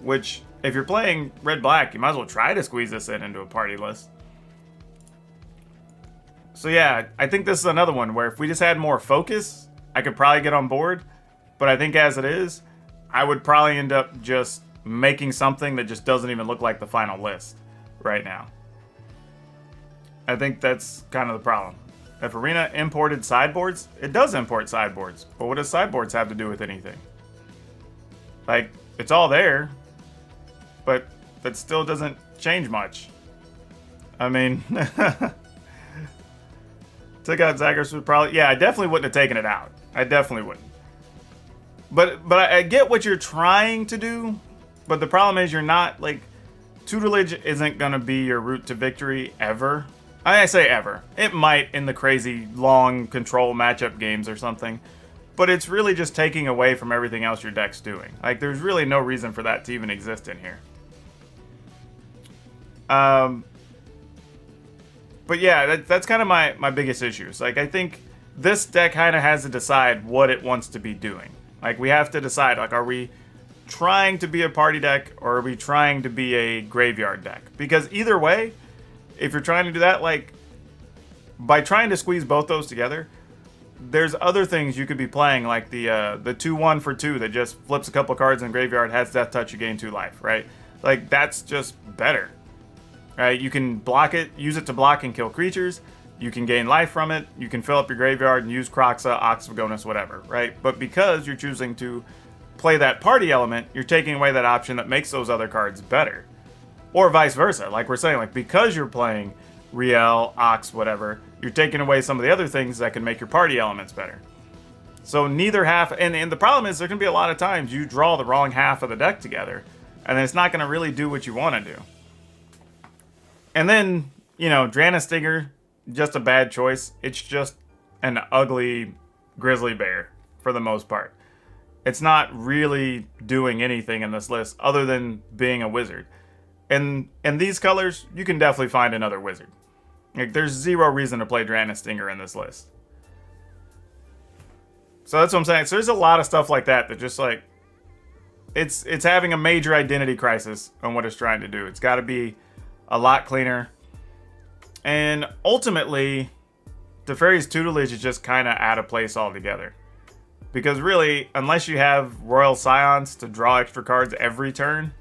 Which, if you're playing red-black, you might as well try to squeeze this into a party list. So yeah, I think this is another one where if we just had more focus, I could probably get on board. But I think as it is, I would probably end up just making something that just doesn't even look like the final list right now. I think that's kind of the problem. If Arena imported sideboards, it does import sideboards. But what does sideboards have to do with anything? Like, it's all there, but that still doesn't change much. I mean, took out Zagreus would probably... Yeah, I definitely wouldn't have taken it out. I definitely wouldn't. But I get what you're trying to do, but the problem is you're not, like... Tutelage isn't going to be your route to victory ever. I say ever. It might in the crazy long control matchup games or something. But it's really just taking away from everything else your deck's doing. Like, there's really no reason for that to even exist in here. But yeah, that's kind of my biggest issues. Like, I think this deck kind of has to decide what it wants to be doing. Like, we have to decide, like, are we trying to be a party deck or are we trying to be a graveyard deck? Because either way, if you're trying to do that, like, by trying to squeeze both those together, there's other things you could be playing, like the 2-1 for 2 that just flips a couple cards in graveyard, has Death Touch, you gain 2 life, right? Like, that's just better. Right, you can block it, use it to block and kill creatures. You can gain life from it. You can fill up your graveyard and use Kroxa, Ox of Gonus, whatever, right? But because you're choosing to play that party element, you're taking away that option that makes those other cards better. Or vice versa, like we're saying, like because you're playing Riel, Ox, whatever, you're taking away some of the other things that can make your party elements better. So neither half, and the problem is there can be a lot of times you draw the wrong half of the deck together, and then it's not going to really do what you want to do. And then, you know, Drana Stinger, just a bad choice. It's just an ugly grizzly bear for the most part. It's not really doing anything in this list other than being a wizard. And in these colors, you can definitely find another wizard. Like, there's zero reason to play Drana Stinger in this list. So that's what I'm saying. So there's a lot of stuff like that just like, it's having a major identity crisis on what it's trying to do. It's got to be a lot cleaner. And ultimately, Teferi's Tutelage is just kind of out of place altogether. Because really, unless you have Royal Scions to draw extra cards every turn,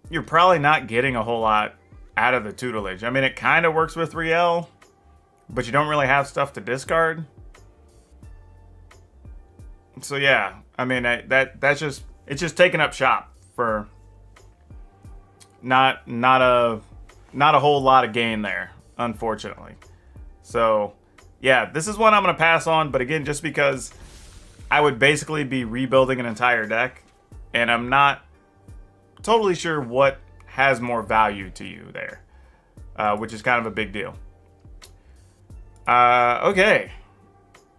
you're probably not getting a whole lot out of the Tutelage. I mean, it kind of works with Riel, but you don't really have stuff to discard. So yeah, I mean, it's just taking up shop for not a whole lot of gain there, unfortunately. So yeah, this is one I'm going to pass on, but again, just because I would basically be rebuilding an entire deck, and I'm not totally sure what has more value to you there, which is kind of a big deal. Okay.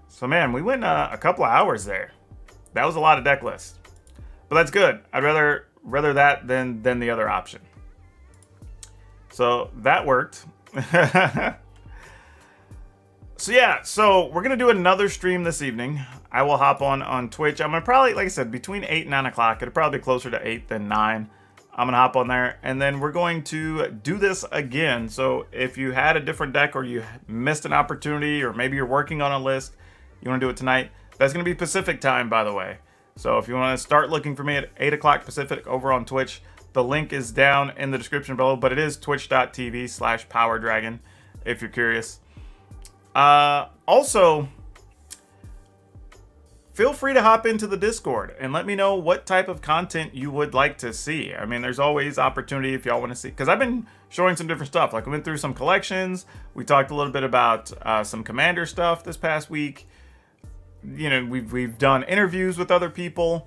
So man, we went a couple of hours there. That was a lot of deck lists, but that's good. I'd rather that than the other option. So that worked. So yeah, so we're going to do another stream this evening. I will hop on Twitch. I'm going to probably, like I said, between 8 and 9 o'clock. It'll probably be closer to 8 than 9. I'm going to hop on there, and then we're going to do this again. So if you had a different deck or you missed an opportunity or maybe you're working on a list, you want to do it tonight, that's going to be Pacific time, by the way. So if you want to start looking for me at 8 o'clock Pacific over on Twitch, the link is down in the description below, but it is twitch.tv/PowrDragn if you're curious. Also, feel free to hop into the Discord and let me know what type of content you would like to see. I mean, there's always opportunity if y'all want to see, because I've been showing some different stuff. Like, we went through some collections. We talked a little bit about some Commander stuff this past week. You know, we've done interviews with other people.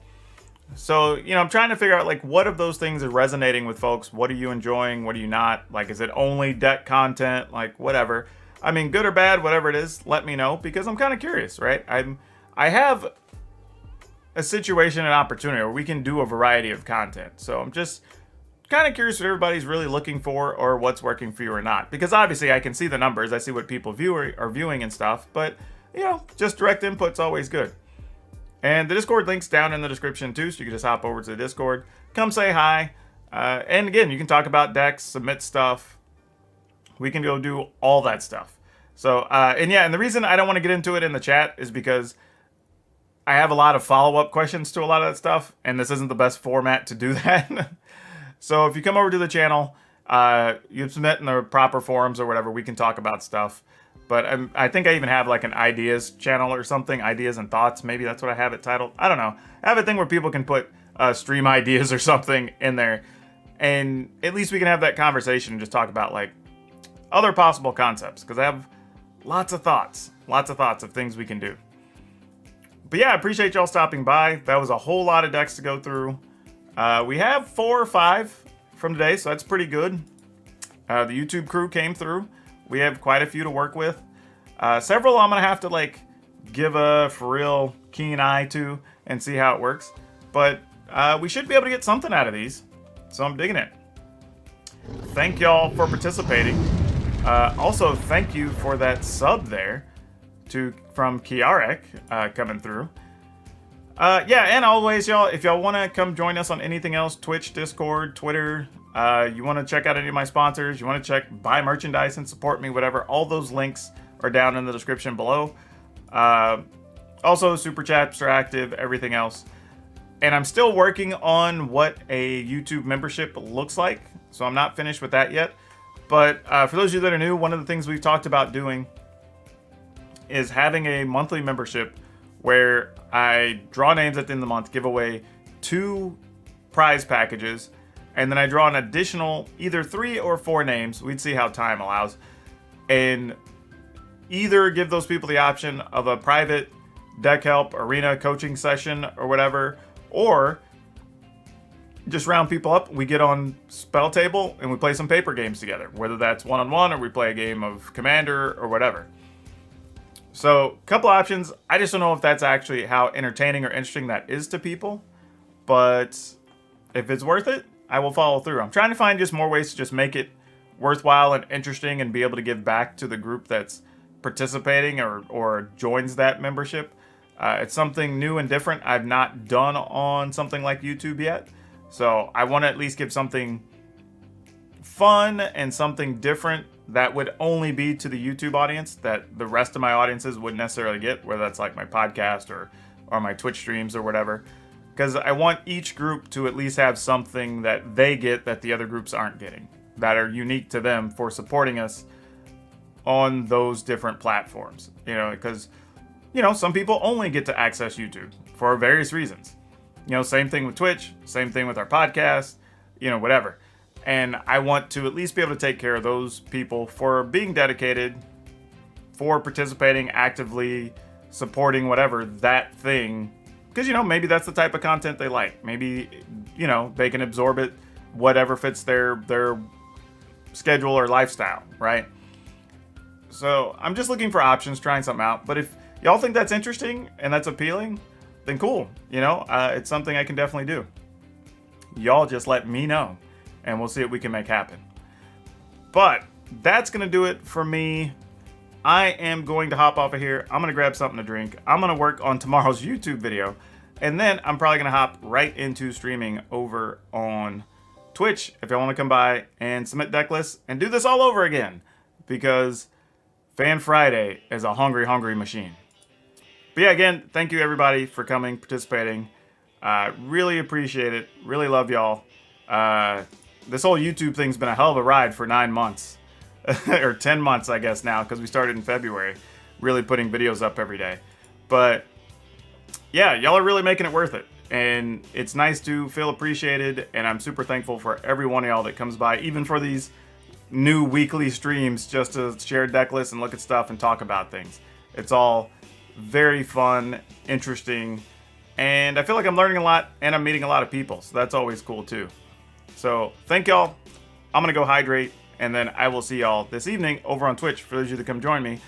So, you know, I'm trying to figure out, like, what of those things are resonating with folks? What are you enjoying? What are you not? Like, is it only deck content? Like, whatever. I mean, good or bad, whatever it is, let me know, because I'm kind of curious, right? I have a situation and opportunity where we can do a variety of content. So I'm just kind of curious what everybody's really looking for or what's working for you or not. Because obviously I can see the numbers. I see what people are viewing and stuff. But, you know, just direct input's always good. And the Discord link's down in the description too, so you can just hop over to the Discord. Come say hi. And again, you can talk about decks, submit stuff. We can go do all that stuff. So, and yeah, and the reason I don't want to get into it in the chat is because I have a lot of follow-up questions to a lot of that stuff, and this isn't the best format to do that. So if you come over to the channel, you submit in the proper forums or whatever, we can talk about stuff. But I think I even have like an ideas channel or something, ideas and thoughts. Maybe that's what I have it titled. I don't know. I have a thing where people can put stream ideas or something in there, and at least we can have that conversation and just talk about like other possible concepts, because I have lots of thoughts of things we can do. But yeah, I appreciate y'all stopping by. That was a whole lot of decks to go through. We have 4 or 5 from today, so that's pretty good. The YouTube crew came through. We have quite a few to work with. Several I'm going to have to like give a for real keen eye to and see how it works. But we should be able to get something out of these. So I'm digging it. thank y'all for participating. Also, thank you for that sub there from Kiarek coming through. Yeah, and always, y'all, if y'all want to come join us on anything else, Twitch, Discord, Twitter, you want to check out any of my sponsors, you want to buy merchandise and support me, whatever, all those links are down in the description below. Also, Super Chats are active, everything else. And I'm still working on what a YouTube membership looks like, so I'm not finished with that yet. But for those of you that are new, one of the things we've talked about doing is having a monthly membership where I draw names at the end of the month, give away 2 prize packages, and then I draw an additional either 3 or 4 names, we'd see how time allows, and either give those people the option of a private deck help, arena coaching session, or whatever, or just round people up. We get on Spell Table and we play some paper games together, whether that's one-on-one or we play a game of Commander or whatever. So, couple options. I just don't know if that's actually how entertaining or interesting that is to people, but if it's worth it, I will follow through. I'm trying to find just more ways to just make it worthwhile and interesting and be able to give back to the group that's participating or joins that membership. It's something new and different I've not done on something like YouTube yet. So I want to at least give something fun and something different that would only be to the YouTube audience that the rest of my audiences wouldn't necessarily get, whether that's like my podcast or my Twitch streams or whatever. Because I want each group to at least have something that they get that the other groups aren't getting, that are unique to them for supporting us on those different platforms. You know, because, you know, some people only get to access YouTube for various reasons. You know, same thing with Twitch, same thing with our podcast, you know, whatever. And I want to at least be able to take care of those people for being dedicated, for participating actively, supporting whatever that thing. Because, you know, maybe that's the type of content they like. Maybe, you know, they can absorb it, whatever fits their schedule or lifestyle, right? So I'm just looking for options, trying something out. But if y'all think that's interesting and that's appealing, then cool. You know, it's something I can definitely do. Y'all just let me know, and we'll see what we can make happen. But that's going to do it for me. I am going to hop off of here. I'm going to grab something to drink. I'm going to work on tomorrow's YouTube video. And then I'm probably going to hop right into streaming over on Twitch if y'all want to come by and submit deck lists and do this all over again. Because Fan Friday is a hungry, hungry machine. But yeah, again, thank you everybody for coming, participating. Really appreciate it. Really love y'all. This whole YouTube thing's been a hell of a ride for 9 months. Or 10 months, I guess, now, because we started in February. Really putting videos up every day. But yeah, y'all are really making it worth it. And it's nice to feel appreciated. And I'm super thankful for every one of y'all that comes by, even for these new weekly streams, just to share deck lists and look at stuff and talk about things. It's all very fun, interesting, and I feel like I'm learning a lot and I'm meeting a lot of people, so that's always cool too. So thank y'all. I'm gonna go hydrate, and then I will see y'all this evening over on Twitch for those of you that come join me.